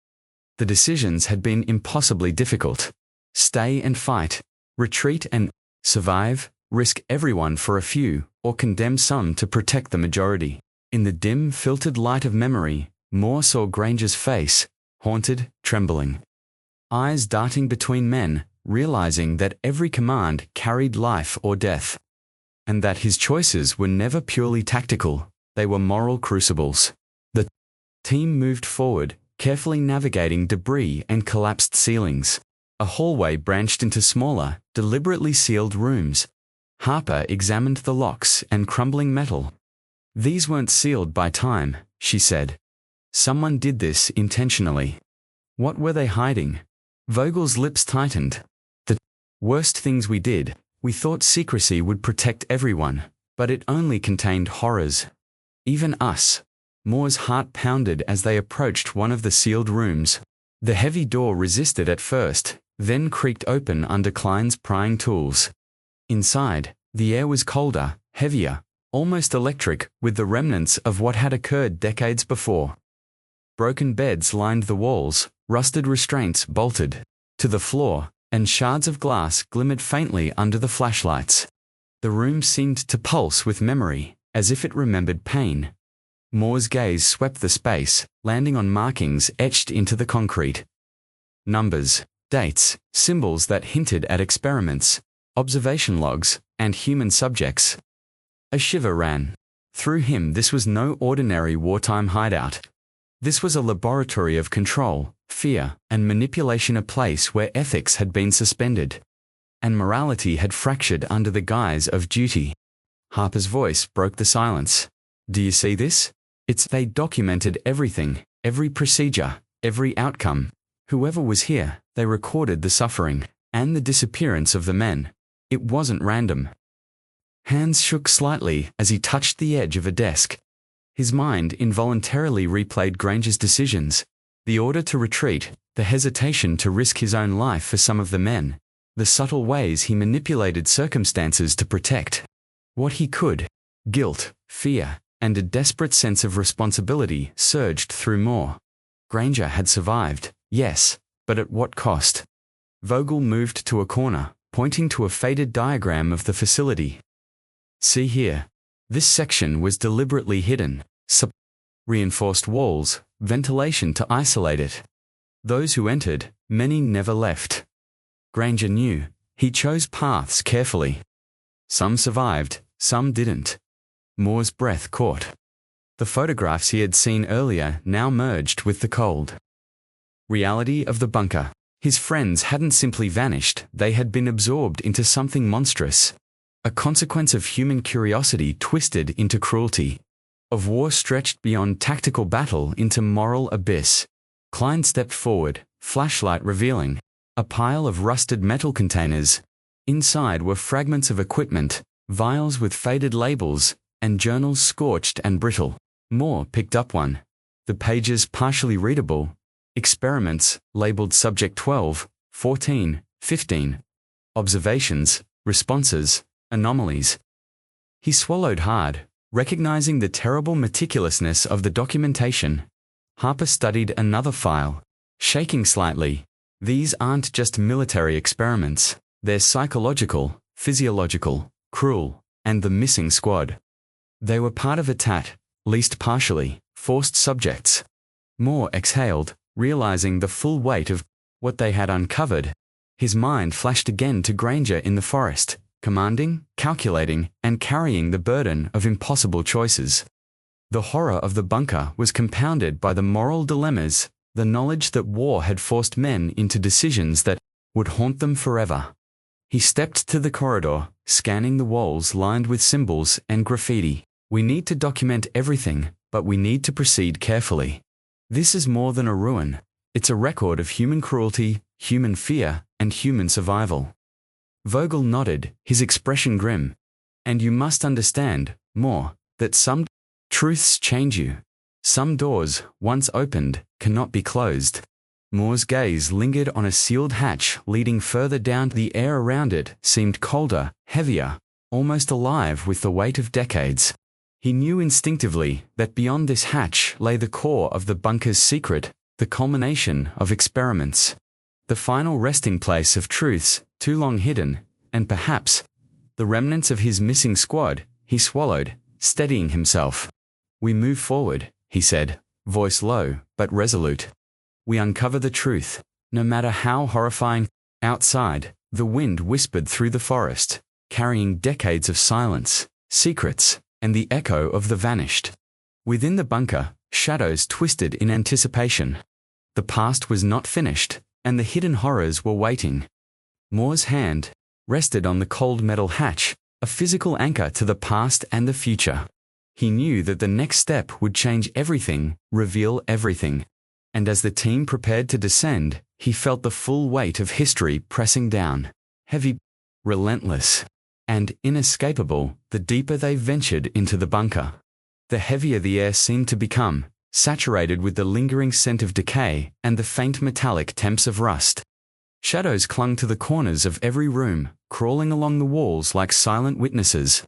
The decisions had been impossibly difficult. Stay and fight, retreat and survive, risk everyone for a few, or condemn some to protect the majority. In the dim, filtered light of memory, Moore saw Granger's face, haunted, trembling. Eyes darting between men, realizing that every command carried life or death. And that his choices were never purely tactical, they were moral crucibles. The team moved forward, carefully navigating debris and collapsed ceilings. A hallway branched into smaller, deliberately sealed rooms. Harper examined the locks and crumbling metal. "These weren't sealed by time," she said. "Someone did this intentionally." What were they hiding? Vogel's lips tightened. "The worst things we did. We thought secrecy would protect everyone, but it only contained horrors. Even us." Moore's heart pounded as they approached one of the sealed rooms. The heavy door resisted at first, then creaked open under Klein's prying tools. Inside, the air was colder, heavier, almost electric, with the remnants of what had occurred decades before. Broken beds lined the walls, rusted restraints bolted to the floor, and shards of glass glimmered faintly under the flashlights. The room seemed to pulse with memory, as if it remembered pain. Moore's gaze swept the space, landing on markings etched into the concrete. Numbers, dates, symbols that hinted at experiments, observation logs, and human subjects. A shiver ran through him. This was no ordinary wartime hideout. This was a laboratory of control, fear, and manipulation, a place where ethics had been suspended, and morality had fractured under the guise of duty. Harper's voice broke the silence. "Do you see this? They documented everything, every procedure, every outcome. Whoever was here, they recorded the suffering, and the disappearance of the men. It wasn't random." Hands shook slightly as he touched the edge of a desk. His mind involuntarily replayed Granger's decisions. The order to retreat, the hesitation to risk his own life for some of the men, the subtle ways he manipulated circumstances to protect what he could. Guilt, fear, and a desperate sense of responsibility surged through Moore. Granger had survived, yes, but at what cost? Vogel moved to a corner, pointing to a faded diagram of the facility. "See here." This section was deliberately hidden. Reinforced walls, ventilation to isolate it. Those who entered, many never left. Granger knew. He chose paths carefully. Some survived, some didn't. Moore's breath caught. The photographs he had seen earlier now merged with the cold reality of the bunker. His friends hadn't simply vanished, they had been absorbed into something monstrous. A consequence of human curiosity twisted into cruelty. Of war stretched beyond tactical battle into moral abyss. Klein stepped forward, flashlight revealing a pile of rusted metal containers. Inside were fragments of equipment, vials with faded labels, and journals scorched and brittle. Moore picked up one. The pages partially readable. Experiments, labeled Subject 12, 14, 15. Observations, responses, anomalies. He swallowed hard, recognizing the terrible meticulousness of the documentation. Harper studied another file, shaking slightly. These aren't just military experiments. They're psychological, physiological, cruel, and the missing squad. They were part of a tat, least partially, forced subjects. Moore exhaled, realizing the full weight of what they had uncovered. His mind flashed again to Granger in the forest, commanding, calculating, and carrying the burden of impossible choices. The horror of the bunker was compounded by the moral dilemmas, the knowledge that war had forced men into decisions that would haunt them forever. He stepped to the corridor, scanning the walls lined with symbols and graffiti. We need to document everything, but we need to proceed carefully. This is more than a ruin. It's a record of human cruelty, human fear, and human survival. Vogel nodded, his expression grim. And you must understand, Moore, that some truths change you. Some doors, once opened, cannot be closed. Moore's gaze lingered on a sealed hatch leading further down. The air around it seemed colder, heavier, almost alive with the weight of decades. He knew instinctively that beyond this hatch lay the core of the bunker's secret, the culmination of experiments. The final resting place of truths, too long hidden, and perhaps the remnants of his missing squad. He swallowed, steadying himself. We move forward, he said, voice low, but resolute. We uncover the truth, no matter how horrifying. Outside, the wind whispered through the forest, carrying decades of silence, secrets, and the echo of the vanished. Within the bunker, shadows twisted in anticipation. The past was not finished, and the hidden horrors were waiting. Moore's hand rested on the cold metal hatch, a physical anchor to the past and the future. He knew that the next step would change everything, reveal everything. And as the team prepared to descend, he felt the full weight of history pressing down. Heavy, relentless, and inescapable the deeper they ventured into the bunker. The heavier the air seemed to become, saturated with the lingering scent of decay and the faint metallic temps of rust. Shadows clung to the corners of every room, crawling along the walls like silent witnesses.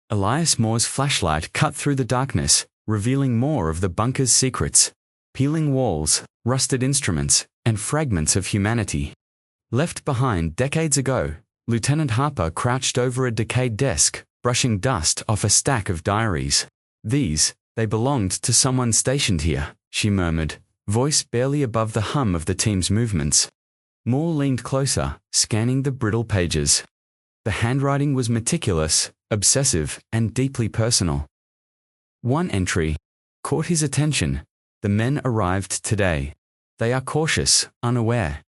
Elias Moore's flashlight cut through the darkness, revealing more of the bunker's secrets. Peeling walls, rusted instruments, and fragments of humanity. Left behind decades ago, Lieutenant Harper crouched over a decayed desk, brushing dust off a stack of diaries. They belonged to someone stationed here, she murmured, voice barely above the hum of the team's movements. Moore leaned closer, scanning the brittle pages. The handwriting was meticulous, obsessive, and deeply personal. One entry caught his attention. The men arrived today. They are cautious, unaware.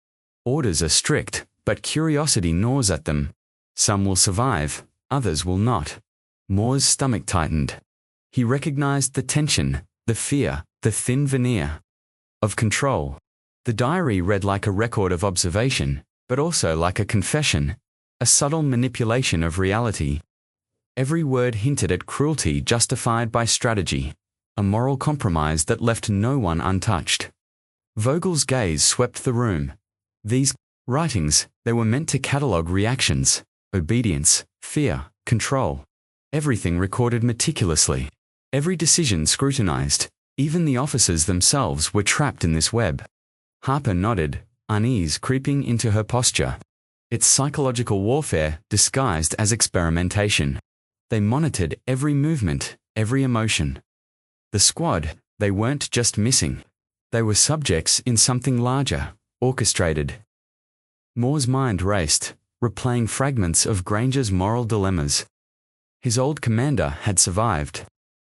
Orders are strict, but curiosity gnaws at them. Some will survive, others will not. Moore's stomach tightened. He recognized the tension, the fear, the thin veneer of control. The diary read like a record of observation, but also like a confession, a subtle manipulation of reality. Every word hinted at cruelty justified by strategy, a moral compromise that left no one untouched. Vogel's gaze swept the room. These writings, they were meant to catalogue reactions, obedience, fear, control. Everything recorded meticulously. Every decision scrutinized. Even the officers themselves were trapped in this web. Harper nodded, unease creeping into her posture. It's psychological warfare disguised as experimentation. They monitored every movement, every emotion. The squad, they weren't just missing. They were subjects in something larger, orchestrated. Moore's mind raced, replaying fragments of Granger's moral dilemmas. His old commander had survived.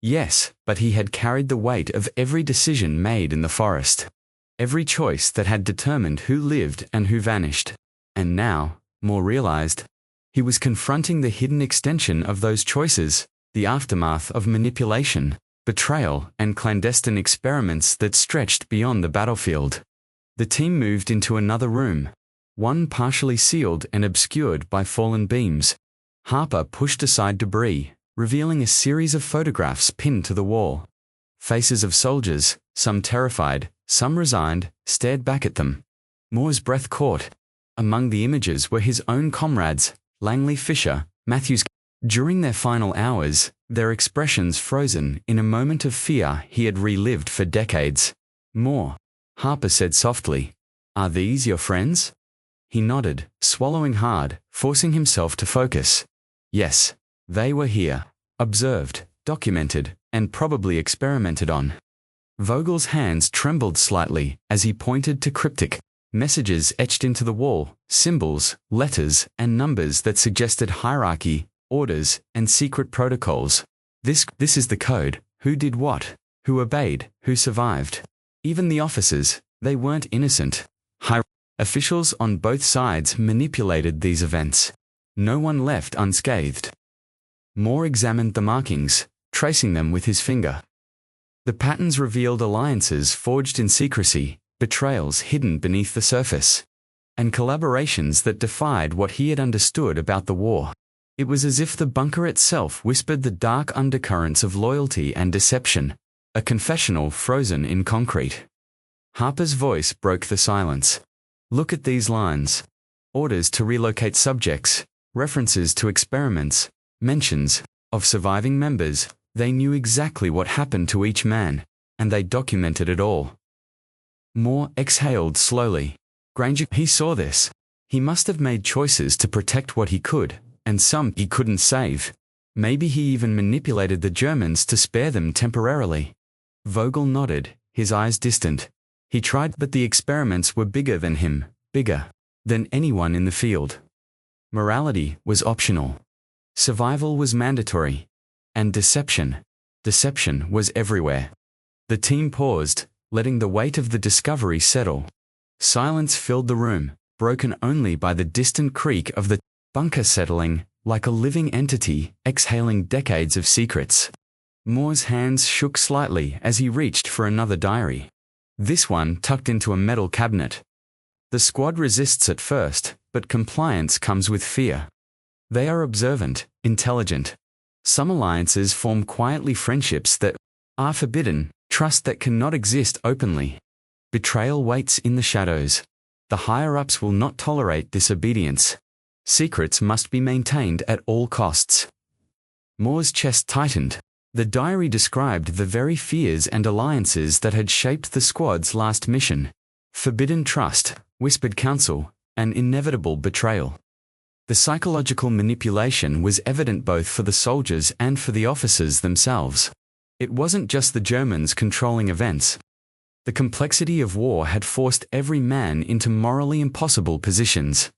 Yes, but he had carried the weight of every decision made in the forest. Every choice that had determined who lived and who vanished. And now, Moore realized, he was confronting the hidden extension of those choices, the aftermath of manipulation, betrayal, and clandestine experiments that stretched beyond the battlefield. The team moved into another room, one partially sealed and obscured by fallen beams. Harper pushed aside debris, revealing a series of photographs pinned to the wall. Faces of soldiers, some terrified, some resigned, stared back at them. Moore's breath caught. Among the images were his own comrades, Langley Fisher, Matthews. During their final hours, their expressions frozen in a moment of fear he had relived for decades. Moore, Harper said softly, "Are these your friends?" He nodded, swallowing hard, forcing himself to focus. Yes, they were here, observed, documented, and probably experimented on. Vogel's hands trembled slightly as he pointed to cryptic messages etched into the wall, symbols, letters, and numbers that suggested hierarchy, orders, and secret protocols. This is the code. Who did what? Who obeyed? Who survived? Even the officers, they weren't innocent. Officials on both sides manipulated these events. No one left unscathed. Moore examined the markings, tracing them with his finger. The patterns revealed alliances forged in secrecy, betrayals hidden beneath the surface, and collaborations that defied what he had understood about the war. It was as if the bunker itself whispered the dark undercurrents of loyalty and deception, a confessional frozen in concrete. Harper's voice broke the silence. Look at these lines. Orders to relocate subjects, references to experiments, mentions of surviving members. They knew exactly what happened to each man, and they documented it all. Moore exhaled slowly. Granger, he saw this. He must have made choices to protect what he could, and some he couldn't save. Maybe he even manipulated the Germans to spare them temporarily. Vogel nodded, his eyes distant. He tried, but the experiments were bigger than him, bigger than anyone in the field. Morality was optional. Survival was mandatory. And deception was everywhere. The team paused, letting the weight of the discovery settle. Silence filled the room, broken only by the distant creak of the bunker settling, like a living entity, exhaling decades of secrets. Moore's hands shook slightly as he reached for another diary. This one tucked into a metal cabinet. The squad resists at first, but compliance comes with fear. They are observant, intelligent. Some alliances form quietly friendships that are forbidden, trust that cannot exist openly. Betrayal waits in the shadows. The higher-ups will not tolerate disobedience. Secrets must be maintained at all costs. Moore's chest tightened. The diary described the very fears and alliances that had shaped the squad's last mission. Forbidden trust, whispered counsel, and inevitable betrayal. The psychological manipulation was evident both for the soldiers and for the officers themselves. It wasn't just the Germans controlling events. The complexity of war had forced every man into morally impossible positions.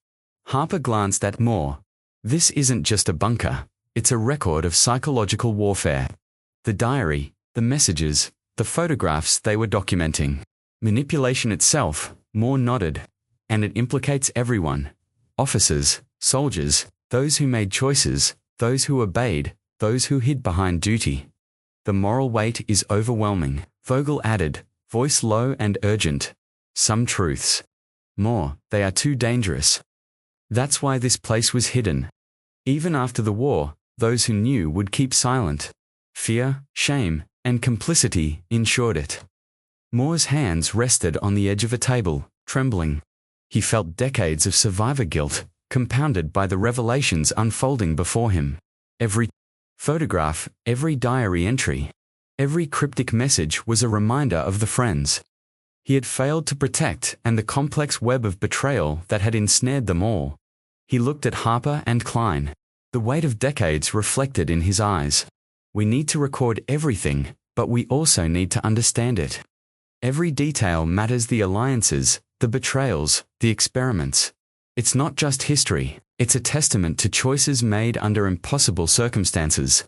Harper glanced at Moore. This isn't just a bunker, it's a record of psychological warfare. The diary, the messages, the photographs they were documenting. Manipulation itself, Moore nodded. And it implicates everyone. Officers, soldiers, those who made choices, those who obeyed, those who hid behind duty. The moral weight is overwhelming, Vogel added, voice low and urgent. Some truths. More, they are too dangerous. That's why this place was hidden. Even after the war, those who knew would keep silent. Fear, shame, and complicity ensured it. Moore's hands rested on the edge of a table, trembling. He felt decades of survivor guilt, compounded by the revelations unfolding before him. Every photograph, every diary entry, every cryptic message was a reminder of the friends he had failed to protect and the complex web of betrayal that had ensnared them all. He looked at Harper and Klein. the weight of decades reflected in his eyes. We need to record everything, but we also need to understand it. Every detail matters: the alliances, the betrayals, the experiments. It's not just history, it's a testament to choices made under impossible circumstances.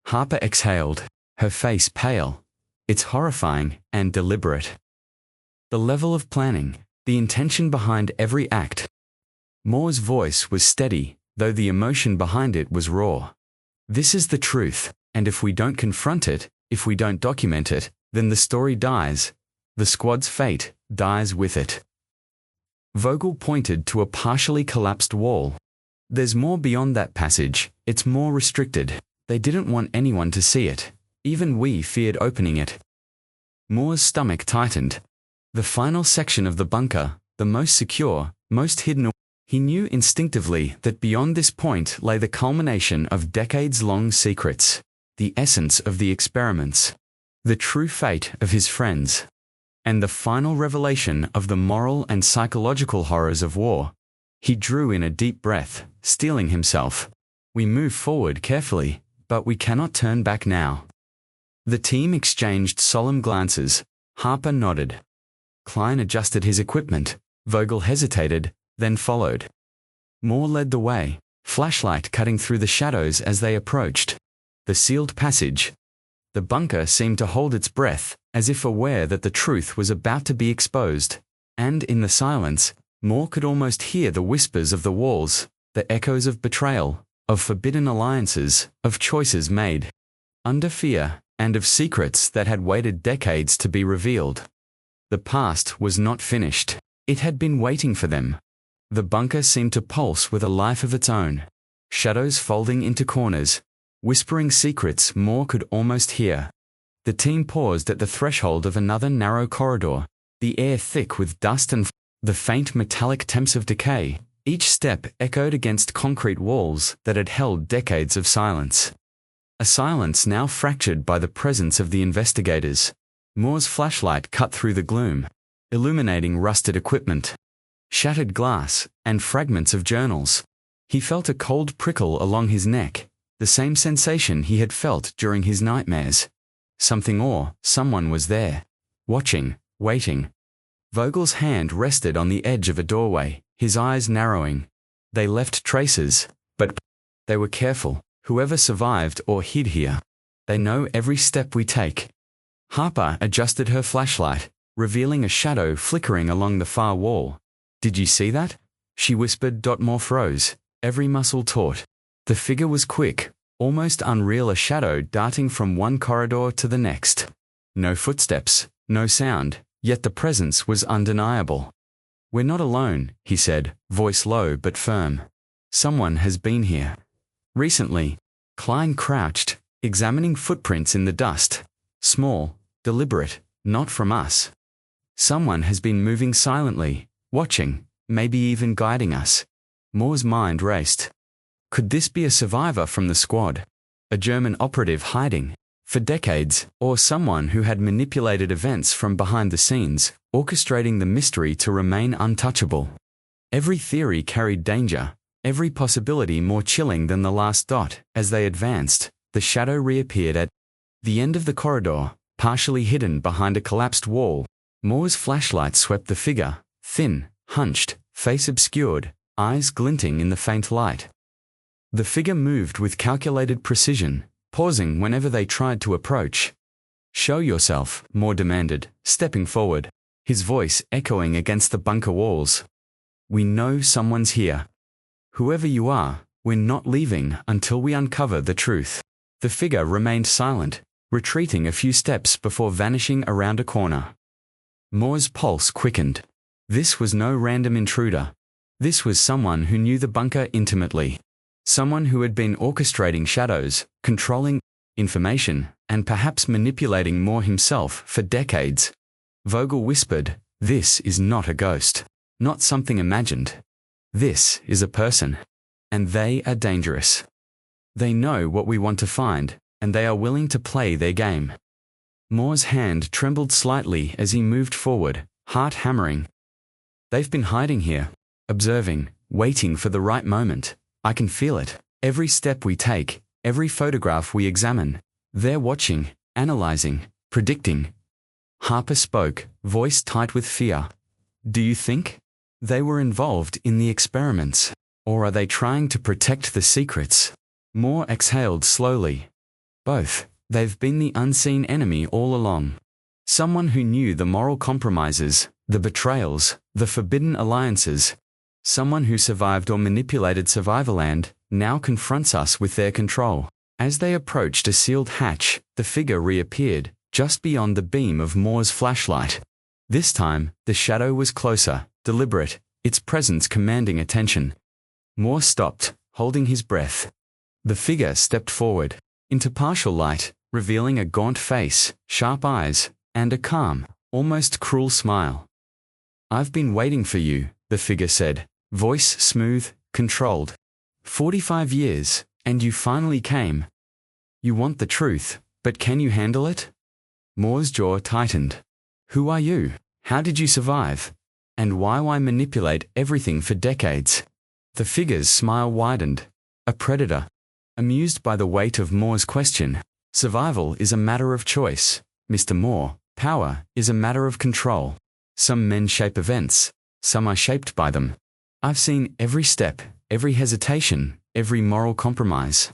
Harper exhaled, her face pale. It's horrifying and deliberate. The level of planning, the intention behind every act. Moore's voice was steady, though the emotion behind it was raw. This is the truth, and if we don't confront it, if we don't document it, then the story dies. The squad's fate dies with it. Vogel pointed to a partially collapsed wall. There's more beyond that passage, it's more restricted. They didn't want anyone to see it. Even we feared opening it. Moore's stomach tightened. The final section of the bunker, the most secure, most hidden. He knew instinctively that beyond this point lay the culmination of decades-long secrets, the essence of the experiments, the true fate of his friends, and the final revelation of the moral and psychological horrors of war. He drew in a deep breath, steeling himself. We move forward carefully, but we cannot turn back now. The team exchanged solemn glances. Harper nodded. Klein adjusted his equipment. Vogel hesitated, then followed. Moore led the way, flashlight cutting through the shadows as they approached. The sealed passage. The bunker seemed to hold its breath, as if aware that the truth was about to be exposed. And in the silence, Moore could almost hear the whispers of the walls, the echoes of betrayal, of forbidden alliances, of choices made under fear, and of secrets that had waited decades to be revealed. The past was not finished. It had been waiting for them. The bunker seemed to pulse with a life of its own. Shadows folding into corners, whispering secrets Moore could almost hear. The team paused at the threshold of another narrow corridor, the air thick with dust and the faint metallic temps of decay. Each step echoed against concrete walls that had held decades of silence. A silence now fractured by the presence of the investigators. Moore's flashlight cut through the gloom, illuminating rusted equipment, shattered glass, and fragments of journals. He felt a cold prickle along his neck, the same sensation he had felt during his nightmares. Something or someone was there, watching, waiting. Vogel's hand rested on the edge of a doorway, his eyes narrowing. They left traces, but they were careful. Whoever survived or hid here, they know every step we take. Harper adjusted her flashlight, revealing a shadow flickering along the far wall. Did you see that? She whispered. Moore froze, every muscle taut. The figure was quick, almost unreal, a shadow darting from one corridor to the next. No footsteps, no sound, yet the presence was undeniable. We're not alone, he said, voice low but firm. Someone has been here. Recently. Klein crouched, examining footprints in the dust. Small, deliberate, not from us. Someone has been moving silently, watching, maybe even guiding us. Moore's mind raced. Could this be a survivor from the squad? A German operative hiding for decades, or someone who had manipulated events from behind the scenes, orchestrating the mystery to remain untouchable? Every theory carried danger. Every possibility more chilling than the last dot. As they advanced, the shadow reappeared at the end of the corridor, partially hidden behind a collapsed wall. Moore's flashlight swept the figure, thin, hunched, face obscured, eyes glinting in the faint light. The figure moved with calculated precision, pausing whenever they tried to approach. Show yourself, Moore demanded, stepping forward, his voice echoing against the bunker walls. We know someone's here. Whoever you are, we're not leaving until we uncover the truth. The figure remained silent, retreating a few steps before vanishing around a corner. Moore's pulse quickened. This was no random intruder. This was someone who knew the bunker intimately. Someone who had been orchestrating shadows, controlling information, and perhaps manipulating Moore himself for decades. Vogel whispered, "This is not a ghost. Not something imagined. This is a person. And they are dangerous. They know what we want to find, and they are willing to play their game." Moore's hand trembled slightly as he moved forward, heart hammering. They've been hiding here, observing, waiting for the right moment. I can feel it. Every step we take, every photograph we examine, they're watching, analyzing, predicting. Harper spoke, voice tight with fear. Do you think they were involved in the experiments? Or are they trying to protect the secrets? Moore exhaled slowly. Both. They've been the unseen enemy all along. Someone who knew the moral compromises, the betrayals, the forbidden alliances. Someone who survived or manipulated Survivorland now confronts us with their control. As they approached a sealed hatch, the figure reappeared, just beyond the beam of Moore's flashlight. This time, the shadow was closer, deliberate, its presence commanding attention. Moore stopped, holding his breath. The figure stepped forward, into partial light, revealing a gaunt face, sharp eyes, and a calm, almost cruel smile. I've been waiting for you, the figure said, voice smooth, controlled. 45 years, and you finally came. You want the truth, but can you handle it? Moore's jaw tightened. Who are you? How did you survive? And why manipulate everything for decades? The figure's smile widened. A predator. Amused by the weight of Moore's question. Survival is a matter of choice, Mr. Moore. Power is a matter of control. Some men shape events. Some are shaped by them. I've seen every step, every hesitation, every moral compromise.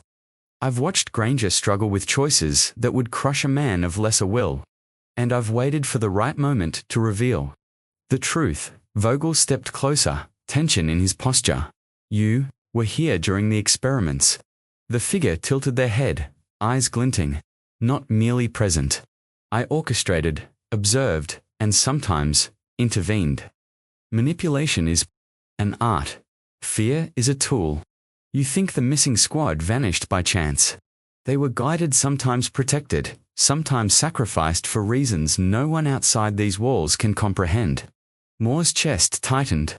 I've watched Granger struggle with choices that would crush a man of lesser will. And I've waited for the right moment to reveal the truth. Vogel stepped closer, tension in his posture. You were here during the experiments. The figure tilted their head, eyes glinting. Not merely present. I orchestrated, observed, and sometimes intervened. Manipulation is an art. Fear is a tool. You think the missing squad vanished by chance. They were guided, sometimes protected, sometimes sacrificed for reasons no one outside these walls can comprehend. Moore's chest tightened.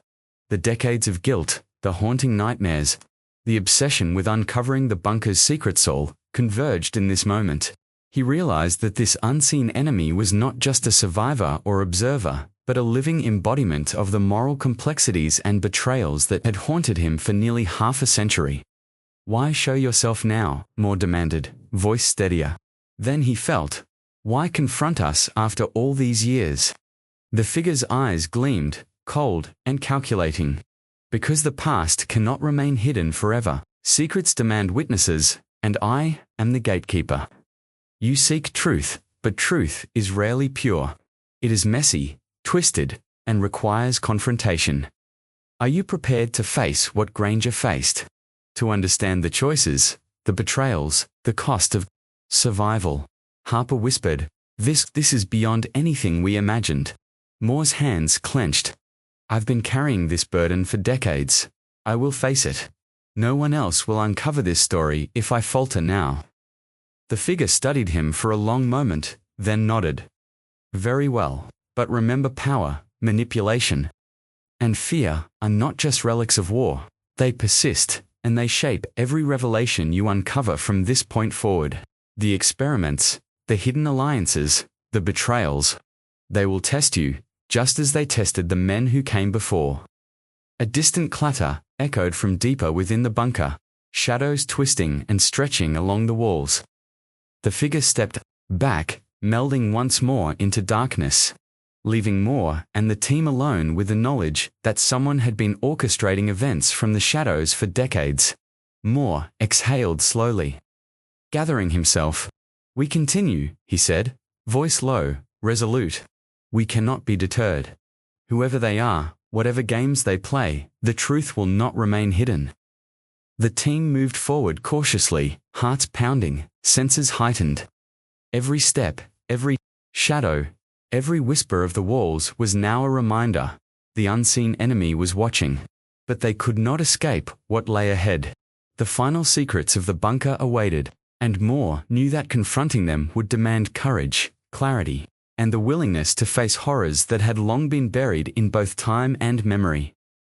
The decades of guilt, the haunting nightmares, the obsession with uncovering the bunker's secret soul, converged in this moment. He realized that this unseen enemy was not just a survivor or observer, but a living embodiment of the moral complexities and betrayals that had haunted him for nearly half a century. Why show yourself now? Moore demanded, voice steadier. Then he felt, why confront us after all these years? The figure's eyes gleamed, cold and calculating. Because the past cannot remain hidden forever. Secrets demand witnesses, and I am the gatekeeper. You seek truth, but truth is rarely pure. It is messy, twisted, and requires confrontation. Are you prepared to face what Granger faced? To understand the choices, the betrayals, the cost of survival? Harper whispered, This is beyond anything we imagined. Moore's hands clenched. I've been carrying this burden for decades. I will face it. No one else will uncover this story if I falter now. The figure studied him for a long moment, then nodded. Very well, but remember power, manipulation, and fear are not just relics of war. They persist, and they shape every revelation you uncover from this point forward. The experiments, the hidden alliances, the betrayals. They will test you, just as they tested the men who came before. A distant clatter echoed from deeper within the bunker, shadows twisting and stretching along the walls. The figure stepped back, melding once more into darkness, leaving Moore and the team alone with the knowledge that someone had been orchestrating events from the shadows for decades. Moore exhaled slowly. Gathering himself, "We continue," he said, voice low, resolute. "We cannot be deterred. Whoever they are, whatever games they play, the truth will not remain hidden." The team moved forward cautiously, hearts pounding, senses heightened. Every step, every shadow, every whisper of the walls was now a reminder. The unseen enemy was watching. But they could not escape what lay ahead. The final secrets of the bunker awaited, and Moore knew that confronting them would demand courage, clarity, and the willingness to face horrors that had long been buried in both time and memory.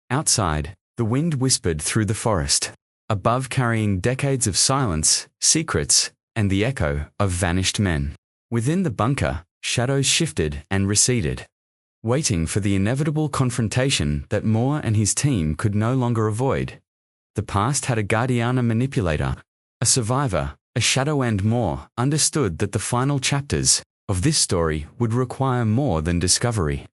Outside, the wind whispered through the forest, above carrying decades of silence, secrets, and the echo of vanished men. Within the bunker, shadows shifted and receded, waiting for the inevitable confrontation that Moore and his team could no longer avoid. The past had a guardiana manipulator, a survivor, a shadow, and more understood that the final chapters of this story would require more than discovery.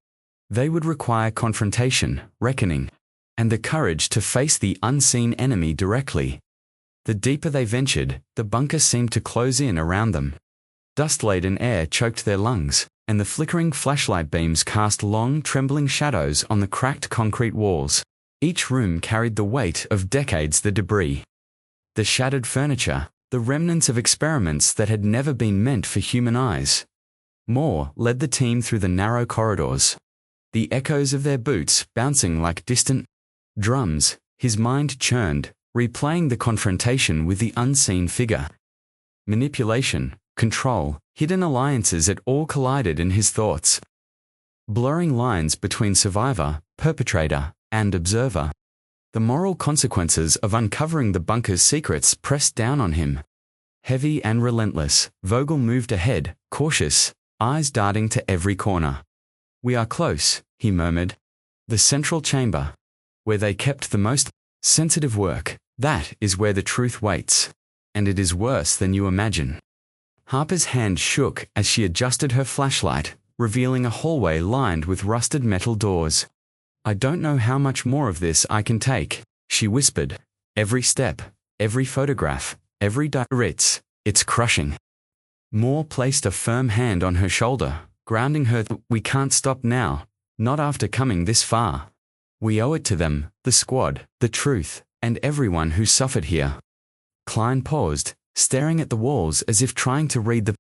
They would require confrontation, reckoning, and the courage to face the unseen enemy directly. The deeper they ventured, the bunker seemed to close in around them. Dust-laden air choked their lungs, and the flickering flashlight beams cast long, trembling shadows on the cracked concrete walls. Each room carried the weight of decades, the debris, the shattered furniture, the remnants of experiments that had never been meant for human eyes. Moore led the team through the narrow corridors, the echoes of their boots bouncing like distant drums. His mind churned, replaying the confrontation with the unseen figure. Manipulation, control, hidden alliances, it all collided in his thoughts. Blurring lines between survivor, perpetrator, and observer. The moral consequences of uncovering the bunker's secrets pressed down on him. Heavy and relentless, Vogel moved ahead, cautious, eyes darting to every corner. "We are close," he murmured. "The central chamber, where they kept the most sensitive work, that is where the truth waits. And it is worse than you imagine." Harper's hand shook as she adjusted her flashlight, revealing a hallway lined with rusted metal doors. "I don't know how much more of this I can take," she whispered. "Every step, every photograph, every it's crushing." Moore placed a firm hand on her shoulder, grounding her. "We can't stop now, not after coming this far. We owe it to them, the squad, the truth, and everyone who suffered here." Klein paused, staring at the walls as if trying to read the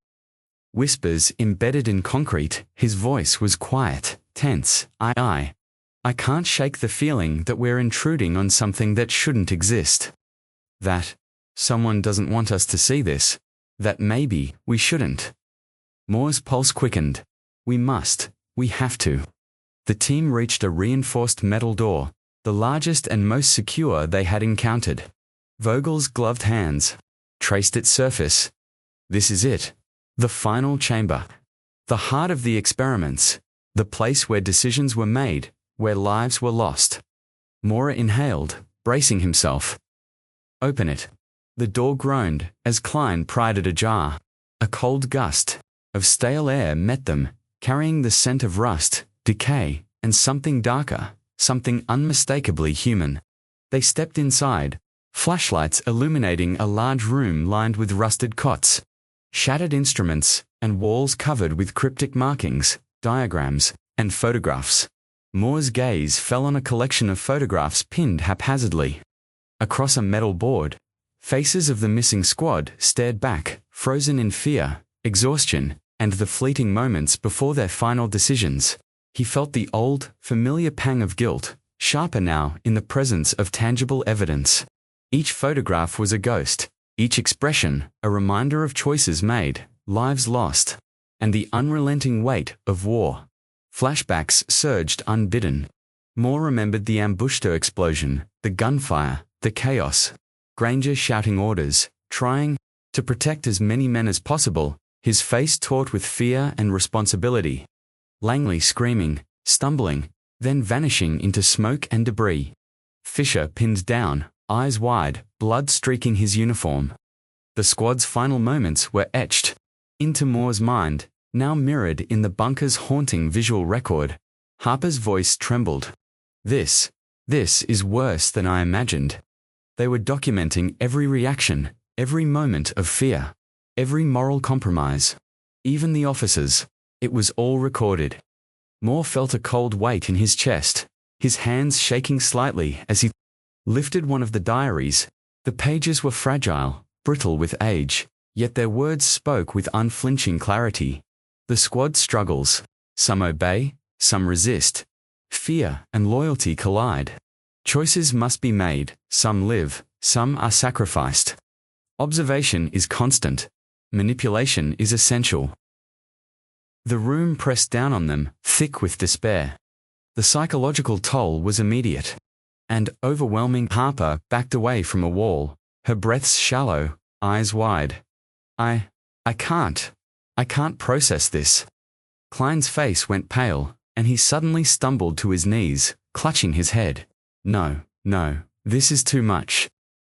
whispers embedded in concrete. His voice was quiet, tense. I can't shake the feeling that we're intruding on something that shouldn't exist. That someone doesn't want us to see this. That maybe we shouldn't." Moore's pulse quickened. We have to." The team reached a reinforced metal door, the largest and most secure they had encountered. Vogel's gloved hands traced its surface. This is it. The final chamber. The heart of the experiments. The place where decisions were made, where lives were lost. Moore inhaled, bracing himself. "Open it." The door groaned as Klein pried it ajar. A cold gust of stale air met them, carrying the scent of rust, decay, and something darker, something unmistakably human. They stepped inside, flashlights illuminating a large room lined with rusted cots, shattered instruments, and walls covered with cryptic markings, diagrams, and photographs. Moore's gaze fell on a collection of photographs pinned haphazardly. Across a metal board, faces of the missing squad stared back, frozen in fear, exhaustion, and the fleeting moments before their final decisions. He felt the old, familiar pang of guilt, sharper now in the presence of tangible evidence. Each photograph was a ghost, each expression a reminder of choices made, lives lost, and the unrelenting weight of war. Flashbacks surged unbidden. Moore remembered the Ambushdor explosion, the gunfire, the chaos. Granger shouting orders, trying to protect as many men as possible, his face taut with fear and responsibility. Langley screaming, stumbling, then vanishing into smoke and debris. Fisher pinned down, eyes wide, blood streaking his uniform. The squad's final moments were etched into Moore's mind, now mirrored in the bunker's haunting visual record. Harper's voice trembled. This is worse than I imagined." They were documenting every reaction, every moment of fear, every moral compromise. Even the officers. It was all recorded. Moore felt a cold weight in his chest, his hands shaking slightly as he lifted one of the diaries. The pages were fragile, brittle with age, yet their words spoke with unflinching clarity. The squad struggles. Some obey, some resist. Fear and loyalty collide. Choices must be made, some live, some are sacrificed. Observation is constant. Manipulation is essential. The room pressed down on them, thick with despair. The psychological toll was immediate and overwhelming. Harper backed away from a wall, her breaths shallow, eyes wide. I can't process this." Klein's face went pale, and he suddenly stumbled to his knees, clutching his head. No, this is too much.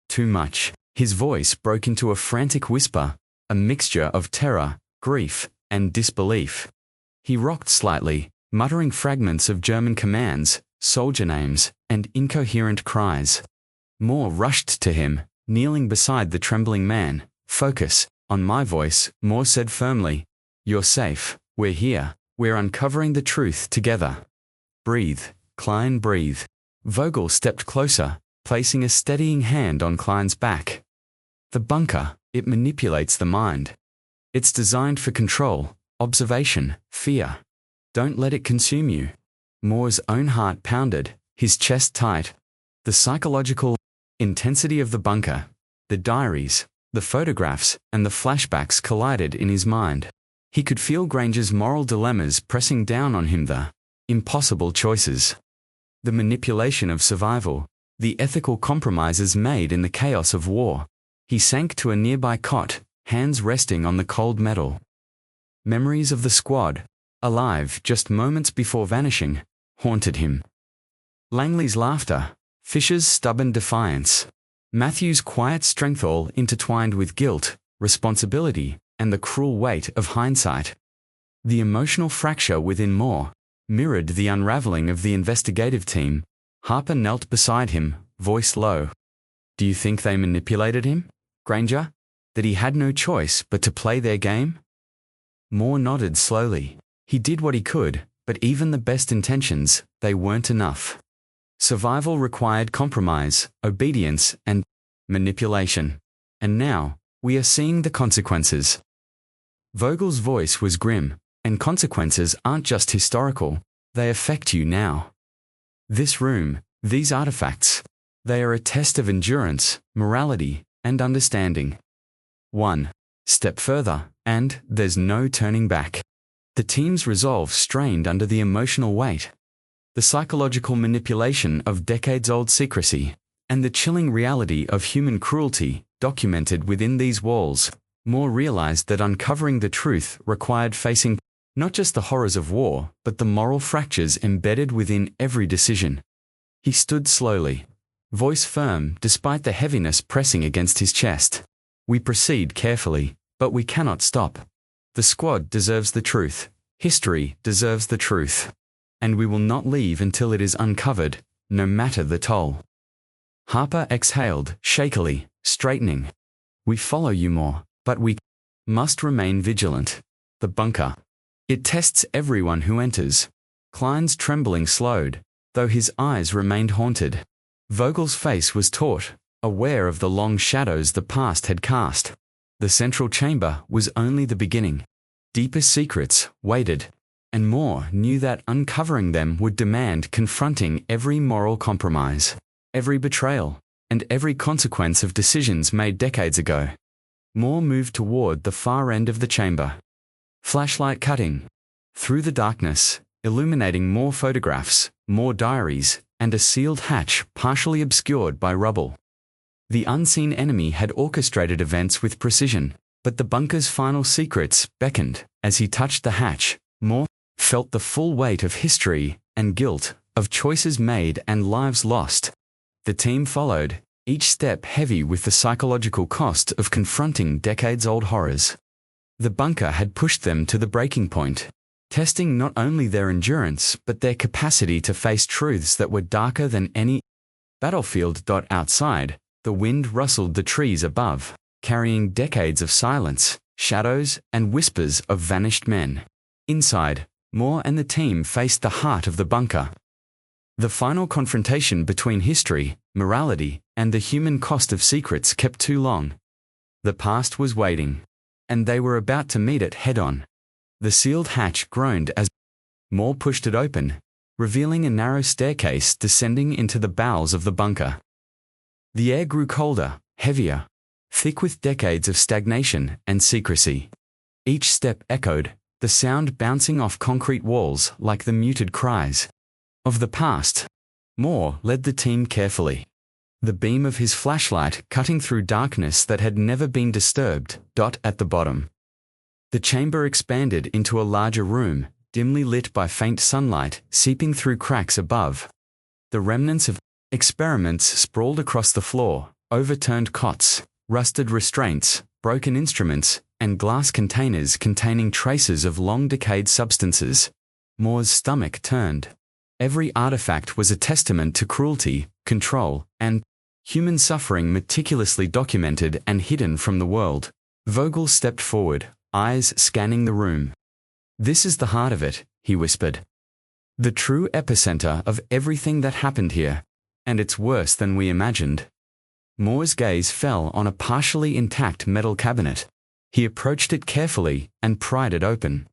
Too much. His voice broke into a frantic whisper, a mixture of terror, grief, and disbelief. He rocked slightly, muttering fragments of German commands, soldier names, and incoherent cries. Moore rushed to him, kneeling beside the trembling man. "Focus on my voice," Moore said firmly. "You're safe. We're here. We're uncovering the truth together. Breathe, Klein, breathe." Vogel stepped closer, placing a steadying hand on Klein's back. The bunker, it manipulates the mind. It's designed for control, observation, fear. Don't let it consume you. Moore's own heart pounded, his chest tight. The psychological intensity of the bunker, the diaries, the photographs, and the flashbacks collided in his mind. He could feel Granger's moral dilemmas pressing down on him, the impossible choices, the manipulation of survival, the ethical compromises made in the chaos of war. He sank to a nearby cot, hands resting on the cold metal. Memories of the squad, alive just moments before vanishing, haunted him. Langley's laughter, Fisher's stubborn defiance, Matthew's quiet strength, all intertwined with guilt, responsibility, and the cruel weight of hindsight. The emotional fracture within Moore mirrored the unraveling of the investigative team. Harper knelt beside him, voice low. "Do you think they manipulated him, Granger? That he had no choice but to play their game?" Moore nodded slowly. He did what he could, but even the best intentions, they weren't enough. Survival required compromise, obedience, and manipulation. And now, we are seeing the consequences. Vogel's voice was grim, and consequences aren't just historical, they affect you now. This room, these artifacts, they are a test of endurance, morality, and understanding. One step further, and there's no turning back. The team's resolve strained under the emotional weight, the psychological manipulation of decades-old secrecy, and the chilling reality of human cruelty documented within these walls. Moore realized that uncovering the truth required facing not just the horrors of war, but the moral fractures embedded within every decision. He stood slowly, voice firm despite the heaviness pressing against his chest. "We proceed carefully, but we cannot stop. The squad deserves the truth. History deserves the truth. And we will not leave until it is uncovered, no matter the toll." Harper exhaled, shakily, straightening. "We follow you, Moore, but we must remain vigilant. The bunker, it tests everyone who enters." Klein's trembling slowed, though his eyes remained haunted. Vogel's face was taut, aware of the long shadows the past had cast. The central chamber was only the beginning. Deeper secrets waited, and Moore knew that uncovering them would demand confronting every moral compromise, every betrayal, and every consequence of decisions made decades ago. Moore moved toward the far end of the chamber. Flashlight cutting through the darkness, illuminating more photographs, more diaries, and a sealed hatch partially obscured by rubble. The unseen enemy had orchestrated events with precision, but the bunker's final secrets beckoned. As he touched the hatch, Moore felt the full weight of history and guilt, of choices made and lives lost. The team followed, each step heavy with the psychological cost of confronting decades-old horrors. The bunker had pushed them to the breaking point, testing not only their endurance but their capacity to face truths that were darker than any battlefield. Outside, the wind rustled the trees above, carrying decades of silence, shadows, and whispers of vanished men. Inside, Moore and the team faced the heart of the bunker. The final confrontation between history, morality, and the human cost of secrets kept too long. The past was waiting, and they were about to meet it head-on. The sealed hatch groaned as Moore pushed it open, revealing a narrow staircase descending into the bowels of the bunker. The air grew colder, heavier, thick with decades of stagnation and secrecy. Each step echoed, the sound bouncing off concrete walls like the muted cries of the past. Moore led the team carefully, the beam of his flashlight cutting through darkness that had never been disturbed. At the bottom, the chamber expanded into a larger room, dimly lit by faint sunlight seeping through cracks above. The remnants of experiments sprawled across the floor, Overturned cots, rusted restraints, broken instruments, and glass containers containing traces of long-decayed substances. Moore's stomach turned. Every artifact was a testament to cruelty, control, and human suffering meticulously documented and hidden from the world. Vogel stepped forward, eyes scanning the room. "This is the heart of it," he whispered. "The true epicenter of everything that happened here. And it's worse than we imagined." Moore's gaze fell on a partially intact metal cabinet. He approached it carefully and pried it open.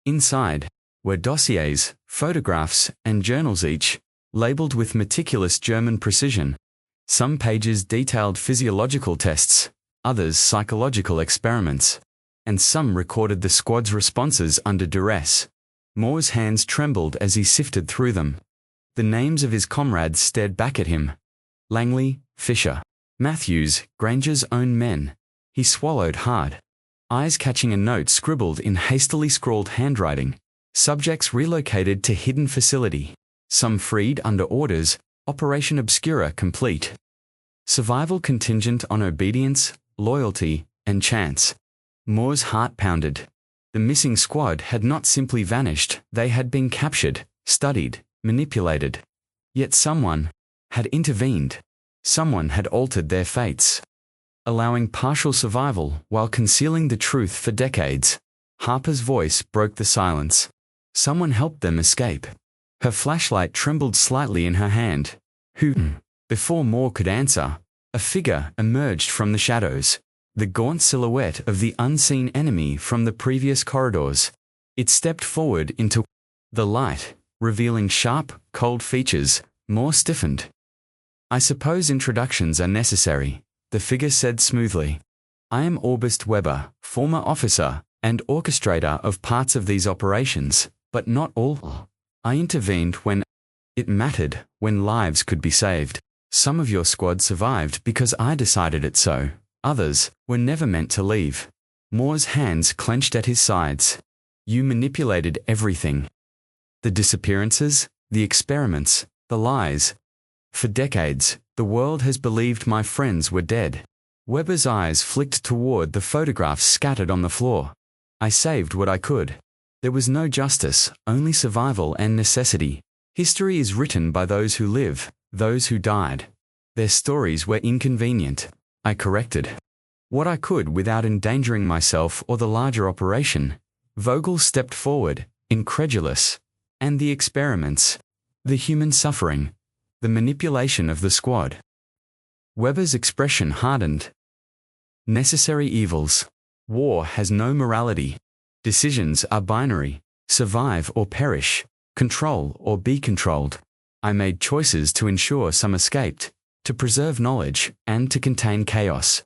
Inside were dossiers, photographs, and journals, each labeled with meticulous German precision. Some pages detailed physiological tests, others psychological experiments, and some recorded the squad's responses under duress. Moore's hands trembled as he sifted through them. The names of his comrades stared back at him. Langley, Fisher, Matthews, Granger's own men. He swallowed hard, eyes catching a note scribbled in hastily scrawled handwriting. Subjects relocated to hidden facility. Some freed under orders, Operation Obscura complete. Survival contingent on obedience, loyalty, and chance. Moore's heart pounded. The missing squad had not simply vanished, they had been captured, studied, manipulated. Yet someone had intervened. Someone had altered their fates, allowing partial survival while concealing the truth for decades. Harper's voice broke the silence. Someone helped them escape. Her flashlight trembled slightly in her hand. Who? Before Moore could answer, a figure emerged from the shadows. The gaunt silhouette of the unseen enemy from the previous corridors. It stepped forward into the light, revealing sharp, cold features. Moore stiffened. "I suppose introductions are necessary," the figure said smoothly. "I am August Weber, former officer and orchestrator of parts of these operations, but not all. I intervened when it mattered, when lives could be saved. Some of your squad survived because I decided it so. Others were never meant to leave." Moore's hands clenched at his sides. "You manipulated everything. The disappearances, the experiments, the lies. For decades, the world has believed my friends were dead." Weber's eyes flicked toward the photographs scattered on the floor. "I saved what I could. There was no justice, only survival and necessity. History is written by those who live, those who died. Their stories were inconvenient. I corrected what I could without endangering myself or the larger operation." Vogel stepped forward, incredulous. "And the experiments, the human suffering, the manipulation of the squad." Weber's expression hardened. "Necessary evils. War has no morality. Decisions are binary. Survive or perish. Control or be controlled. I made choices to ensure some escaped, to preserve knowledge, and to contain chaos.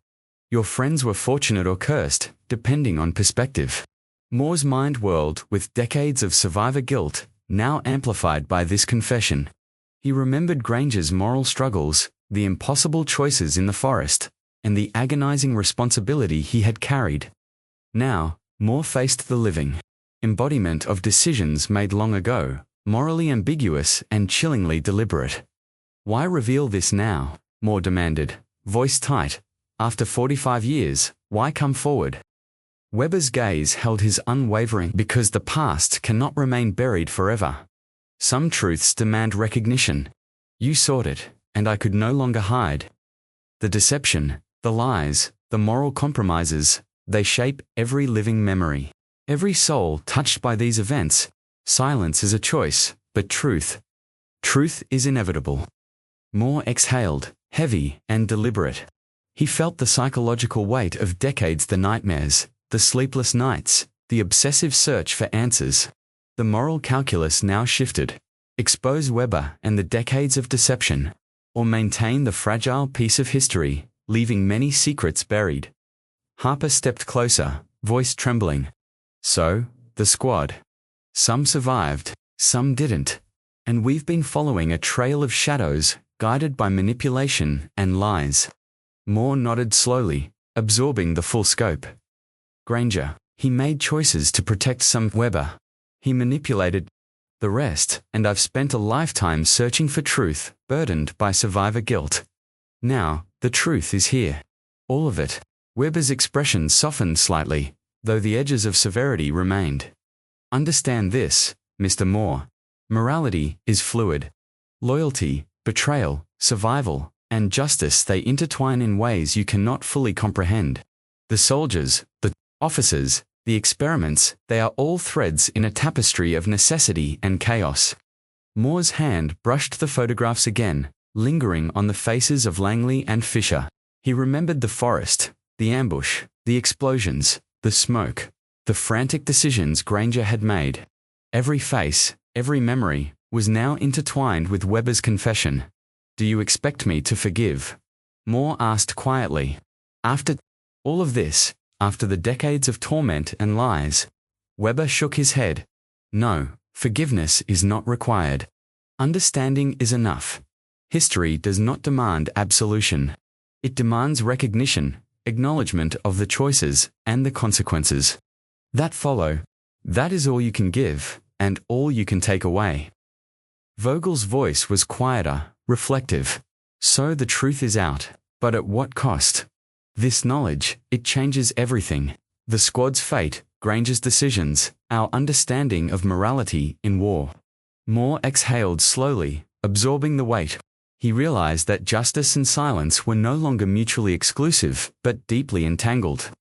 Your friends were fortunate or cursed, depending on perspective." Moore's mind whirled with decades of survivor guilt, now amplified by this confession. He remembered Granger's moral struggles, the impossible choices in the forest, and the agonizing responsibility he had carried. Now, Moore faced the living embodiment of decisions made long ago, morally ambiguous and chillingly deliberate. "Why reveal this now?" Moore demanded, voice tight. "After 45 years, why come forward?" Weber's gaze held his unwavering. "Because the past cannot remain buried forever. Some truths demand recognition. You sought it, and I could no longer hide. The deception, the lies, the moral compromises, they shape every living memory. Every soul touched by these events. Silence is a choice, but truth is inevitable." Moore exhaled, heavy and deliberate. He felt the psychological weight of decades, the nightmares, the sleepless nights, the obsessive search for answers. The moral calculus now shifted. Expose Weber and the decades of deception, or maintain the fragile piece of history, leaving many secrets buried. Harper stepped closer, voice trembling. "So, the squad. Some survived, some didn't. And we've been following a trail of shadows, guided by manipulation and lies." Moore nodded slowly, absorbing the full scope. "Granger, he made choices to protect some. Weber, he manipulated the rest, and I've spent a lifetime searching for truth, burdened by survivor guilt." Now, the truth is here. All of it. Weber's expression softened slightly, though the edges of severity remained. Understand this, Mr. Moore. Morality is fluid. Loyalty, betrayal, survival, and justice, they intertwine in ways you cannot fully comprehend. The soldiers, the officers, the experiments, they are all threads in a tapestry of necessity and chaos. Moore's hand brushed the photographs again, lingering on the faces of Langley and Fisher. He remembered the forest, the ambush, the explosions, the smoke, the frantic decisions Granger had made. Every face, every memory, was now intertwined with Weber's confession. "Do you expect me to forgive?" Moore asked quietly. After all of this, after the decades of torment and lies, Weber shook his head. "No, forgiveness is not required. Understanding is enough. History does not demand absolution. It demands recognition, acknowledgement of the choices and the consequences that follow. That is all you can give, and all you can take away." Vogel's voice was quieter, reflective. "So the truth is out, but at what cost? This knowledge, it changes everything. The squad's fate, Granger's decisions, our understanding of morality in war." Moore exhaled slowly, absorbing the weight. He realized that justice and silence were no longer mutually exclusive, but deeply entangled.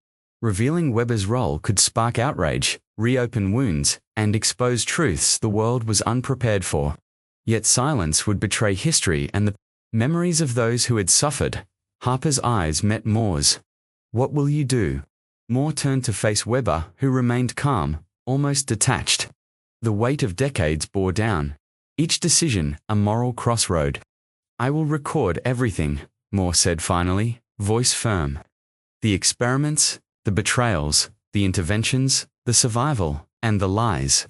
Revealing Weber's role could spark outrage, reopen wounds, and expose truths the world was unprepared for. Yet silence would betray history and the memories of those who had suffered. Harper's eyes met Moore's. "What will you do?" Moore turned to face Weber, who remained calm, almost detached. The weight of decades bore down. Each decision, a moral crossroad. "I will record everything," Moore said finally, voice firm. "The experiments, the betrayals, the interventions, the survival, and the lies.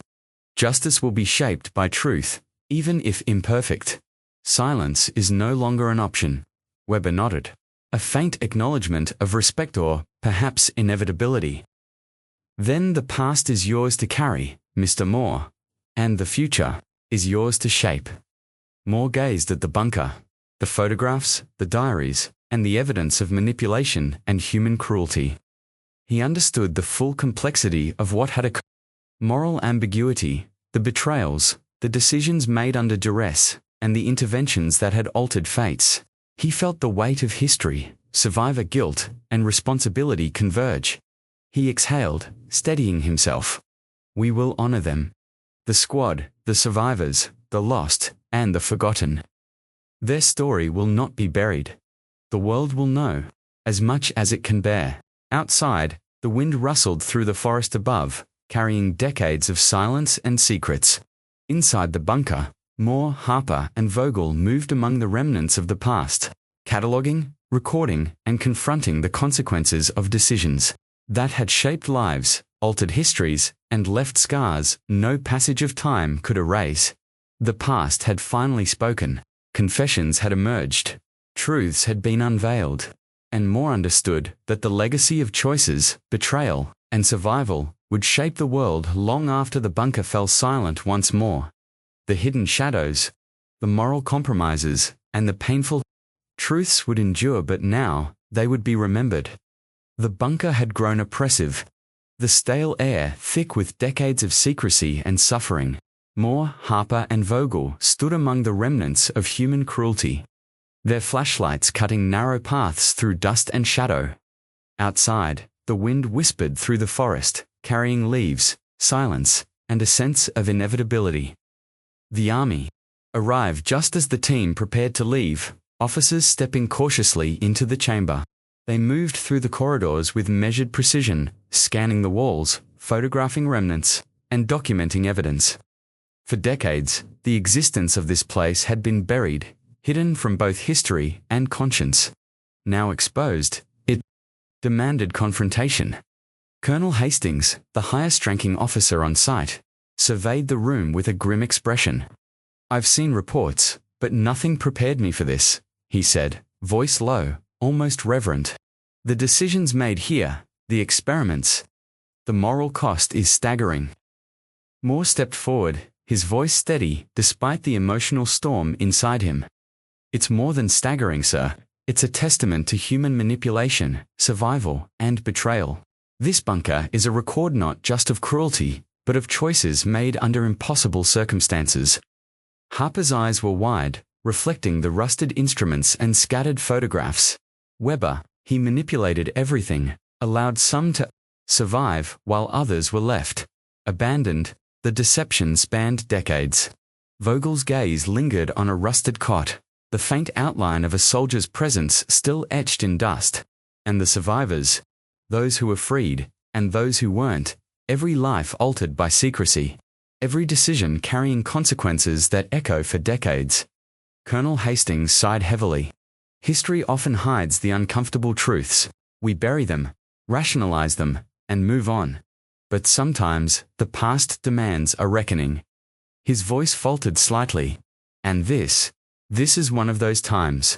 Justice will be shaped by truth, even if imperfect. Silence is no longer an option." Weber nodded. A faint acknowledgement of respect or, perhaps, inevitability. "Then the past is yours to carry, Mr. Moore, and the future is yours to shape." Moore gazed at the bunker, the photographs, the diaries, and the evidence of manipulation and human cruelty. He understood the full complexity of what had occurred. Moral ambiguity, the betrayals, the decisions made under duress, and the interventions that had altered fates. He felt the weight of history, survivor guilt, and responsibility converge. He exhaled, steadying himself. "We will honor them. The squad, the survivors, the lost, and the forgotten. Their story will not be buried. The world will know, as much as it can bear." Outside, the wind rustled through the forest above, carrying decades of silence and secrets. Inside the bunker, Moore, Harper, and Vogel moved among the remnants of the past, cataloging, recording, and confronting the consequences of decisions that had shaped lives, altered histories, and left scars no passage of time could erase. The past had finally spoken. Confessions had emerged. Truths had been unveiled. And Moore understood that the legacy of choices, betrayal, and survival would shape the world long after the bunker fell silent once more. The hidden shadows, the moral compromises, and the painful truths would endure, but now they would be remembered. The bunker had grown oppressive. The stale air thick with decades of secrecy and suffering. Moore, Harper, and Vogel stood among the remnants of human cruelty, their flashlights cutting narrow paths through dust and shadow. Outside, the wind whispered through the forest, carrying leaves, silence, and a sense of inevitability. The army arrived just as the team prepared to leave, officers stepping cautiously into the chamber. They moved through the corridors with measured precision, scanning the walls, photographing remnants, and documenting evidence. For decades, the existence of this place had been buried, hidden from both history and conscience. Now exposed, it demanded confrontation. Colonel Hastings, the highest-ranking officer on site, surveyed the room with a grim expression. "I've seen reports, but nothing prepared me for this," he said, voice low, almost reverent. "The decisions made here, the experiments, the moral cost is staggering." Moore stepped forward, his voice steady despite the emotional storm inside him. "It's more than staggering, sir. It's a testament to human manipulation, survival, and betrayal. This bunker is a record not just of cruelty, but of choices made under impossible circumstances. Harper's eyes were wide, reflecting the rusted instruments and scattered photographs. Weber, he manipulated everything, allowed some to survive while others were left abandoned. The deception spanned decades. Vogel's gaze lingered on a rusted cot, the faint outline of a soldier's presence still etched in dust. And the survivors, those who were freed, and those who weren't, every life altered by secrecy, every decision carrying consequences that echo for decades. Colonel Hastings sighed heavily. History often hides the uncomfortable truths. We bury them, rationalize them, and move on. But sometimes, the past demands a reckoning. His voice faltered slightly. And this is one of those times.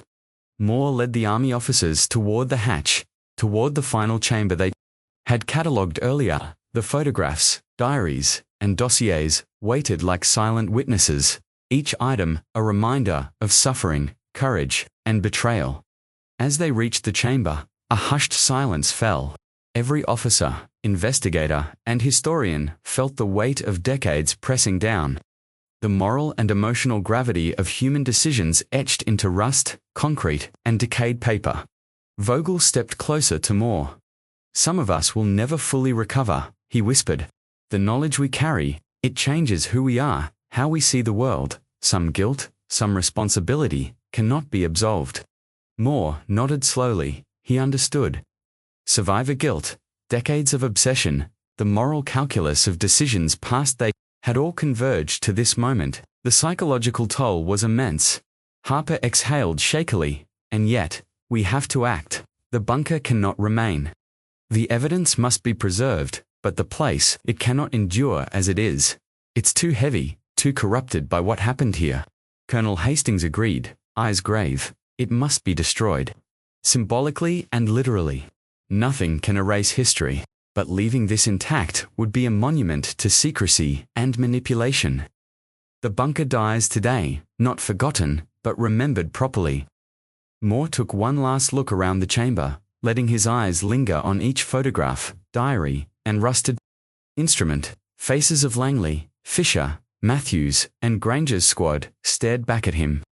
Moore led the army officers toward the hatch, toward the final chamber they had catalogued earlier. The photographs, diaries, and dossiers waited like silent witnesses, each item a reminder of suffering, courage, and betrayal. As they reached the chamber, a hushed silence fell. Every officer, investigator, and historian felt the weight of decades pressing down. The moral and emotional gravity of human decisions etched into rust, concrete, and decayed paper. Vogel stepped closer to Moore. Some of us will never fully recover, he whispered. The knowledge we carry, it changes who we are, how we see the world. Some guilt, some responsibility, cannot be absolved. Moore nodded slowly. He understood. Survivor guilt, decades of obsession, the moral calculus of decisions past they had all converged to this moment. The psychological toll was immense. Harper exhaled shakily. And yet, we have to act. The bunker cannot remain. The evidence must be preserved, but the place, it cannot endure as it is. It's too heavy, too corrupted by what happened here. Colonel Hastings agreed, eyes grave. It must be destroyed. Symbolically and literally. Nothing can erase history, but leaving this intact would be a monument to secrecy and manipulation. The bunker dies today, not forgotten, but remembered properly. Moore took one last look around the chamber, letting his eyes linger on each photograph, diary, and rusted instrument. Faces of Langley, Fisher, Matthews, and Granger's squad stared back at him.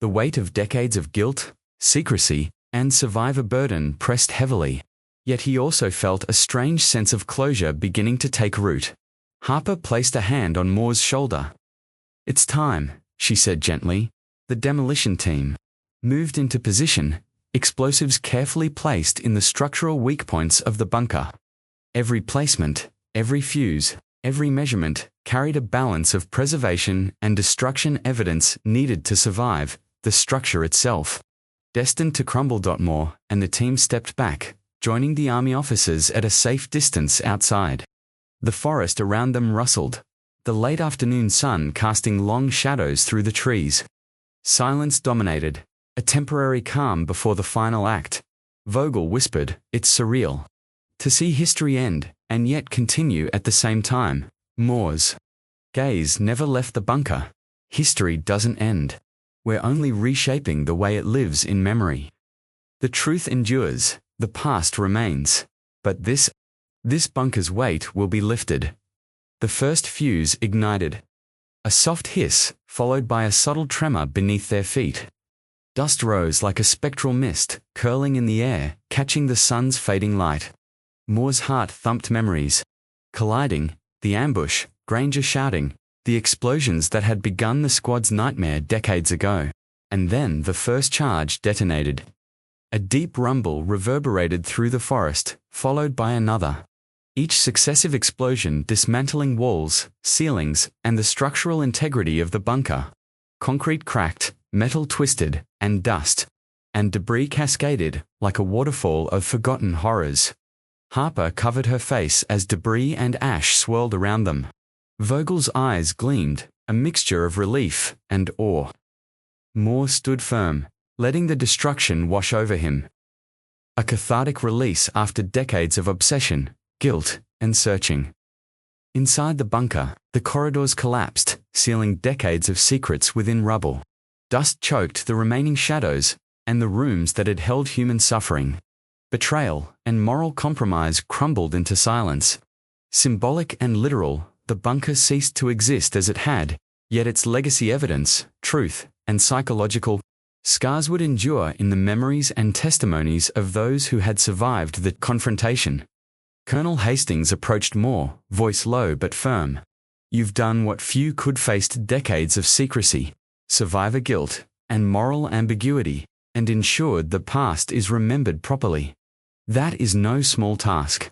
The weight of decades of guilt, secrecy, and survivor burden pressed heavily. Yet he also felt a strange sense of closure beginning to take root. Harper placed a hand on Moore's shoulder. "It's time," she said gently. The demolition team moved into position, explosives carefully placed in the structural weak points of the bunker. Every placement, every fuse, every measurement carried a balance of preservation and destruction evidence needed to survive the structure itself. Destined to crumble. Moore and the team stepped back, joining the army officers at a safe distance outside. The forest around them rustled, the late afternoon sun casting long shadows through the trees. Silence dominated, a temporary calm before the final act. Vogel whispered, "It's surreal. To see history end, and yet continue at the same time." Moore's gaze never left the bunker. History doesn't end. We're only reshaping the way it lives in memory. The truth endures, the past remains. But this bunker's weight will be lifted. The first fuse ignited. A soft hiss, followed by a subtle tremor beneath their feet. Dust rose like a spectral mist, curling in the air, catching the sun's fading light. Moore's heart thumped memories. Colliding, the ambush, Granger shouting, the explosions that had begun the squad's nightmare decades ago. And then the first charge detonated. A deep rumble reverberated through the forest, followed by another. Each successive explosion dismantling walls, ceilings, and the structural integrity of the bunker. Concrete cracked, metal twisted, and dust. And debris cascaded, like a waterfall of forgotten horrors. Harper covered her face as debris and ash swirled around them. Vogel's eyes gleamed, a mixture of relief and awe. Moore stood firm, letting the destruction wash over him. A cathartic release after decades of obsession, guilt, and searching. Inside the bunker, the corridors collapsed, sealing decades of secrets within rubble. Dust choked the remaining shadows, and the rooms that had held human suffering. Betrayal and moral compromise crumbled into silence. Symbolic and literal, the bunker ceased to exist as it had, yet its legacy evidence, truth, and psychological scars would endure in the memories and testimonies of those who had survived the confrontation. Colonel Hastings approached Moore, voice low but firm. "You've done what few could, faced decades of secrecy, survivor guilt, and moral ambiguity, and ensured the past is remembered properly. That is no small task."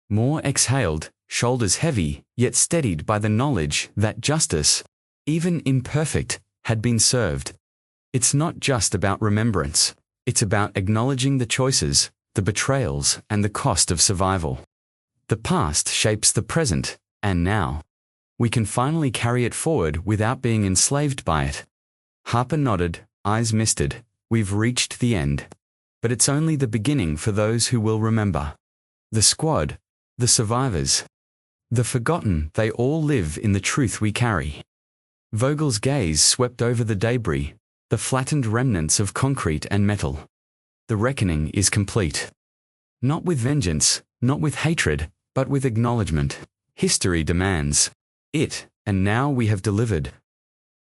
Moore exhaled, shoulders heavy, yet steadied by the knowledge that justice, even imperfect, had been served. It's not just about remembrance. It's about acknowledging the choices, the betrayals, and the cost of survival. The past shapes the present, and now we can finally carry it forward without being enslaved by it. Harper nodded, eyes misted. "We've reached the end. But it's only the beginning for those who will remember. The squad, the survivors, the forgotten, they all live in the truth we carry." Vogel's gaze swept over the debris, the flattened remnants of concrete and metal. "The reckoning is complete. Not with vengeance, not with hatred, but with acknowledgement. History demands it, and now we have delivered."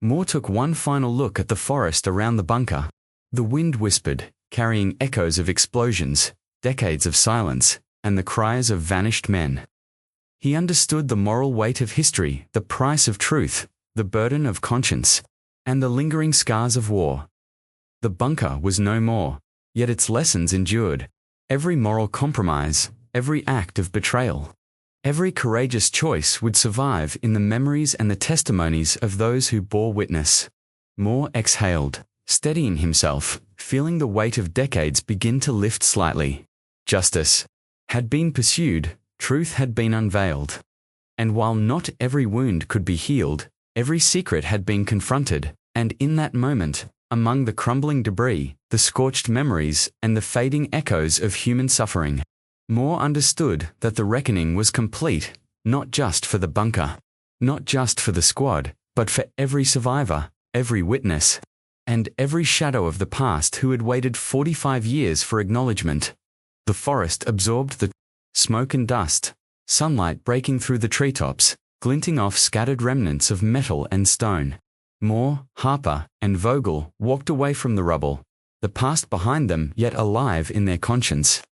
Moore took one final look at the forest around the bunker. The wind whispered, carrying echoes of explosions, decades of silence, and the cries of vanished men. He understood the moral weight of history, the price of truth, the burden of conscience, and the lingering scars of war. The bunker was no more, yet its lessons endured. Every moral compromise, every act of betrayal, every courageous choice would survive in the memories and the testimonies of those who bore witness. Moore exhaled, steadying himself, feeling the weight of decades begin to lift slightly. Justice had been pursued, truth had been unveiled. And while not every wound could be healed, every secret had been confronted, and in that moment, among the crumbling debris, the scorched memories, and the fading echoes of human suffering, Moore understood that the reckoning was complete, not just for the bunker, not just for the squad, but for every survivor, every witness, and every shadow of the past who had waited 45 years for acknowledgement. The forest absorbed the smoke and dust, sunlight breaking through the treetops, glinting off scattered remnants of metal and stone. Moore, Harper, and Vogel walked away from the rubble, the past behind them yet alive in their conscience.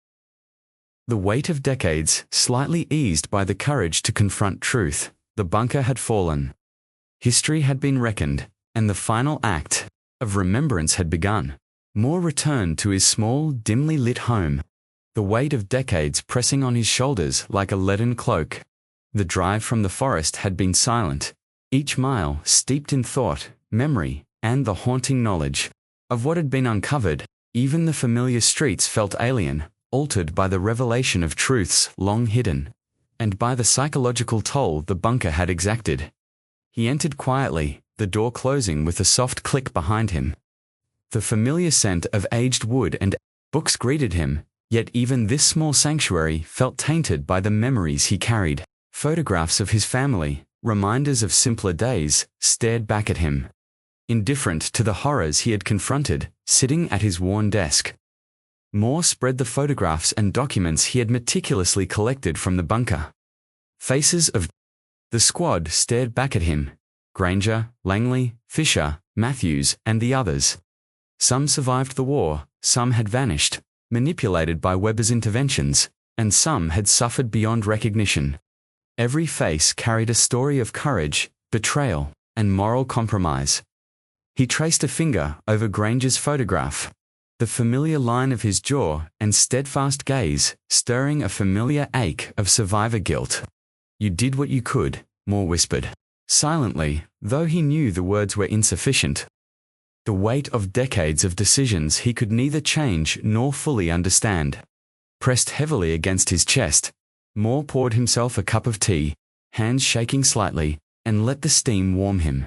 The weight of decades slightly eased by the courage to confront truth. The bunker had fallen. History had been reckoned, and the final act of remembrance had begun. Moore returned to his small, dimly lit home, the weight of decades pressing on his shoulders like a leaden cloak. The drive from the forest had been silent, each mile steeped in thought, memory, and the haunting knowledge of what had been uncovered. Even the familiar streets felt alien, altered by the revelation of truths long hidden, and by the psychological toll the bunker had exacted. He entered quietly, the door closing with a soft click behind him. The familiar scent of aged wood and books greeted him, yet even this small sanctuary felt tainted by the memories he carried. Photographs of his family, reminders of simpler days, stared back at him, indifferent to the horrors he had confronted, sitting at his worn desk. Moore spread the photographs and documents he had meticulously collected from the bunker. Faces of the squad stared back at him. Granger, Langley, Fisher, Matthews, and the others. Some survived the war, some had vanished, manipulated by Weber's interventions, and some had suffered beyond recognition. Every face carried a story of courage, betrayal, and moral compromise. He traced a finger over Granger's photograph, the familiar line of his jaw and steadfast gaze stirring a familiar ache of survivor guilt. "You did what you could," Moore whispered, silently, though he knew the words were insufficient. The weight of decades of decisions he could neither change nor fully understand pressed heavily against his chest. Moore poured himself a cup of tea, hands shaking slightly, and let the steam warm him.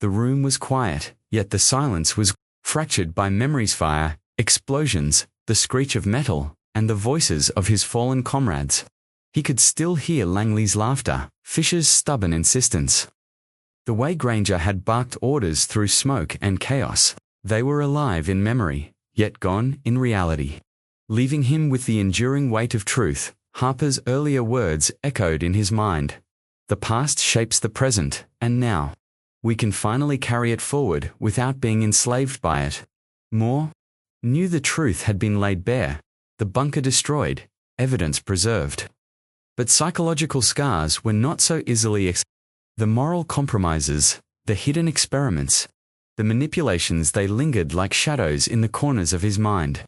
The room was quiet, yet the silence was fractured by memory's fire, explosions, the screech of metal, and the voices of his fallen comrades. He could still hear Langley's laughter, Fisher's stubborn insistence. The way Granger had barked orders through smoke and chaos, they were alive in memory, yet gone in reality. Leaving him with the enduring weight of truth, Harper's earlier words echoed in his mind. The past shapes the present, and now we can finally carry it forward without being enslaved by it. Moore knew the truth had been laid bare, the bunker destroyed, evidence preserved. But psychological scars were not so easily the moral compromises, the hidden experiments, the manipulations, they lingered like shadows in the corners of his mind.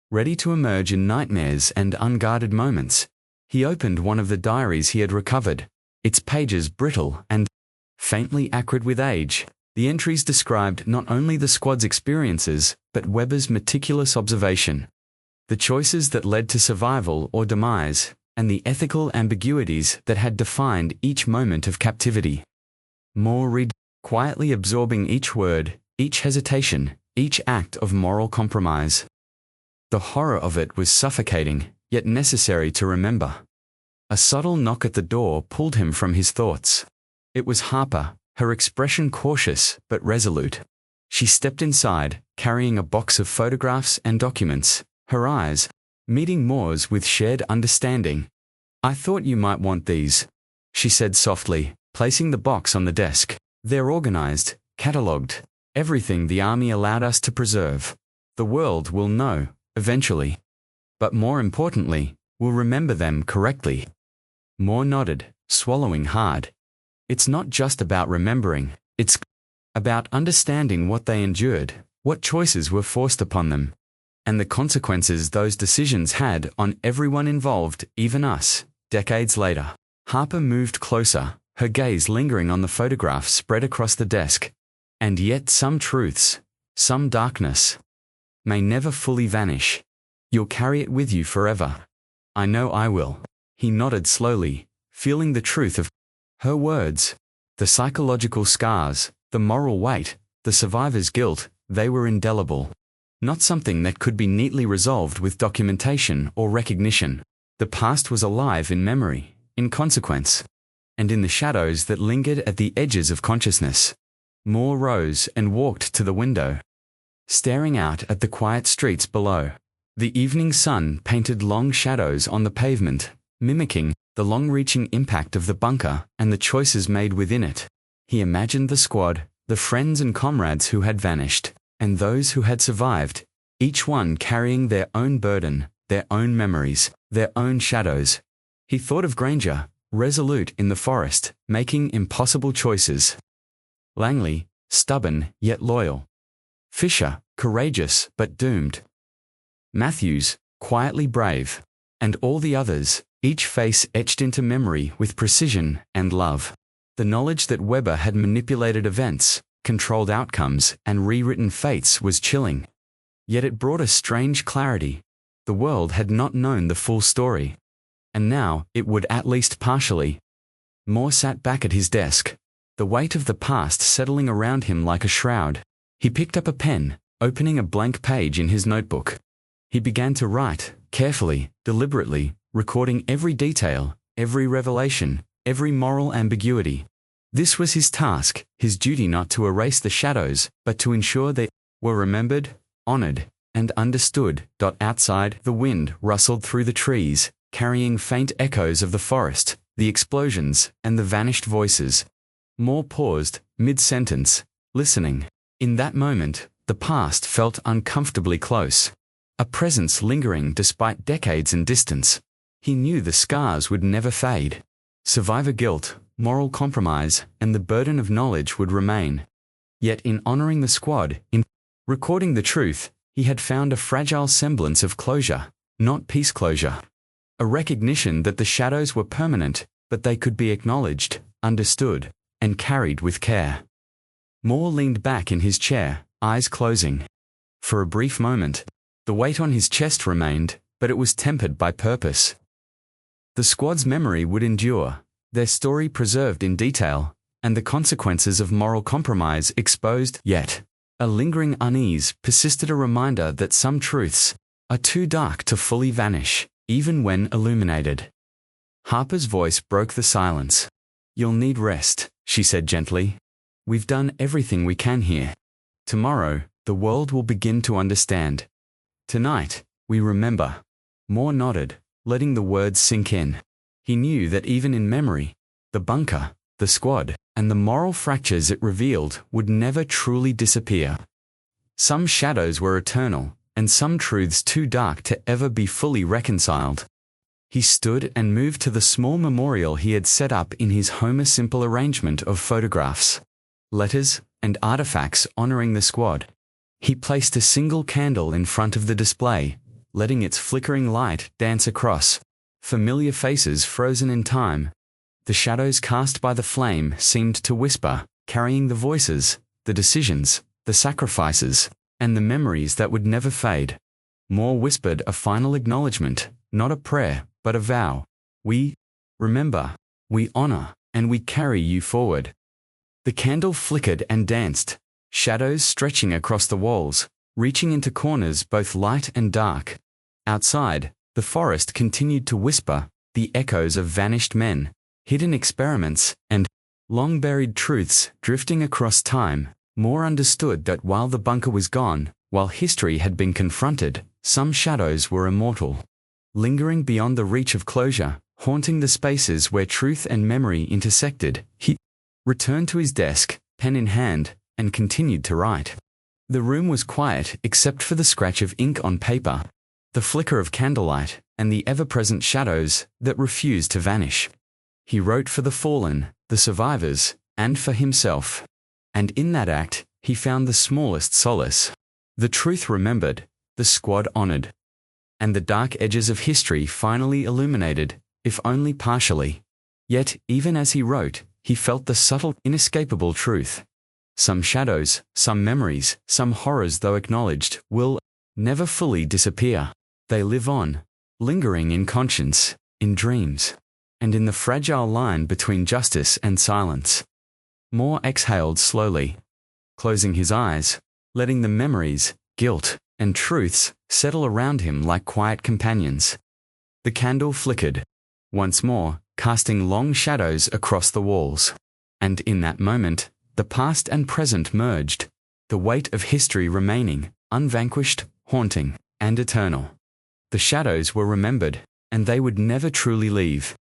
Ready to emerge in nightmares and unguarded moments, he opened one of the diaries he had recovered, its pages brittle and faintly acrid with age. The entries described not only the squad's experiences, but Weber's meticulous observation, the choices that led to survival or demise, and the ethical ambiguities that had defined each moment of captivity. Moore read, quietly absorbing each word, each hesitation, each act of moral compromise. The horror of it was suffocating, yet necessary to remember. A subtle knock at the door pulled him from his thoughts. It was Harper, her expression cautious but resolute. She stepped inside, carrying a box of photographs and documents, her eyes meeting Moore's with shared understanding. "I thought you might want these," she said softly, placing the box on the desk. "They're organized, catalogued, everything the Army allowed us to preserve. The world will know, eventually. But more importantly, will remember them correctly." Moore nodded, swallowing hard. It's not just about remembering, it's about understanding what they endured, what choices were forced upon them, and the consequences those decisions had on everyone involved, even us, decades later. Harper moved closer, her gaze lingering on the photographs spread across the desk. "And yet some truths, some darkness, may never fully vanish. You'll carry it with you forever." "I know I will." He nodded slowly, feeling the truth of her words. The psychological scars, the moral weight, the survivor's guilt, they were indelible. Not something that could be neatly resolved with documentation or recognition. The past was alive in memory, in consequence, and in the shadows that lingered at the edges of consciousness. Moore rose and walked to the window, staring out at the quiet streets below. The evening sun painted long shadows on the pavement, mimicking the long-reaching impact of the bunker and the choices made within it. He imagined the squad, the friends and comrades who had vanished, and those who had survived, each one carrying their own burden, their own memories, their own shadows. He thought of Granger, resolute in the forest, making impossible choices. Langley, stubborn yet loyal. Fisher, courageous but doomed. Matthews, quietly brave. And all the others, each face etched into memory with precision and love. The knowledge that Weber had manipulated events, controlled outcomes, and rewritten fates was chilling. Yet it brought a strange clarity. The world had not known the full story. And now, it would at least partially. Moore sat back at his desk, the weight of the past settling around him like a shroud. He picked up a pen, opening a blank page in his notebook. He began to write, carefully, deliberately, recording every detail, every revelation, every moral ambiguity. This was his task, his duty, not to erase the shadows, but to ensure they were remembered, honored, and understood. Outside, the wind rustled through the trees, carrying faint echoes of the forest, the explosions, and the vanished voices. Moore paused, mid-sentence, listening. In that moment, the past felt uncomfortably close. A presence lingering despite decades and distance. He knew the scars would never fade. Survivor guilt, moral compromise, and the burden of knowledge would remain. Yet in honoring the squad, in recording the truth, he had found a fragile semblance of closure, not peace closure. A recognition that the shadows were permanent, but they could be acknowledged, understood, and carried with care. Moore leaned back in his chair, eyes closing. For a brief moment, the weight on his chest remained, but it was tempered by purpose. The squad's memory would endure, their story preserved in detail, and the consequences of moral compromise exposed. Yet, a lingering unease persisted, a reminder that some truths are too dark to fully vanish, even when illuminated. Harper's voice broke the silence. "You'll need rest," she said gently. "We've done everything we can here. Tomorrow, the world will begin to understand. Tonight, we remember. Moore nodded, letting the words sink in. He knew that even in memory, the bunker, the squad, and the moral fractures it revealed would never truly disappear. Some shadows were eternal, and some truths too dark to ever be fully reconciled. He stood and moved to the small memorial he had set up in his Homer simple arrangement of photographs, letters, and artifacts honoring the squad. He placed a single candle in front of the display, letting its flickering light dance across familiar faces frozen in time. The shadows cast by the flame seemed to whisper, carrying the voices, the decisions, the sacrifices, and the memories that would never fade. Moore whispered a final acknowledgement, not a prayer, but a vow. We remember, we honor, and we carry you forward. The candle flickered and danced, shadows stretching across the walls, reaching into corners both light and dark. Outside, the forest continued to whisper, the echoes of vanished men, hidden experiments, and long-buried truths drifting across time. Moore understood that while the bunker was gone, while history had been confronted, some shadows were immortal, lingering beyond the reach of closure, haunting the spaces where truth and memory intersected. He returned to his desk, pen in hand, and continued to write. The room was quiet except for the scratch of ink on paper, the flicker of candlelight, and the ever-present shadows that refused to vanish. He wrote for the fallen, the survivors, and for himself. And in that act, he found the smallest solace. The truth remembered, the squad honored, and the dark edges of history finally illuminated, if only partially. Yet, even as he wrote, he felt the subtle, inescapable truth. Some shadows, some memories, some horrors though acknowledged, will never fully disappear. They live on, lingering in conscience, in dreams, and in the fragile line between justice and silence. Moore exhaled slowly, closing his eyes, letting the memories, guilt, and truths settle around him like quiet companions. The candle flickered, once more, casting long shadows across the walls. And in that moment, the past and present merged, the weight of history remaining, unvanquished, haunting, and eternal. The shadows were remembered, and they would never truly leave.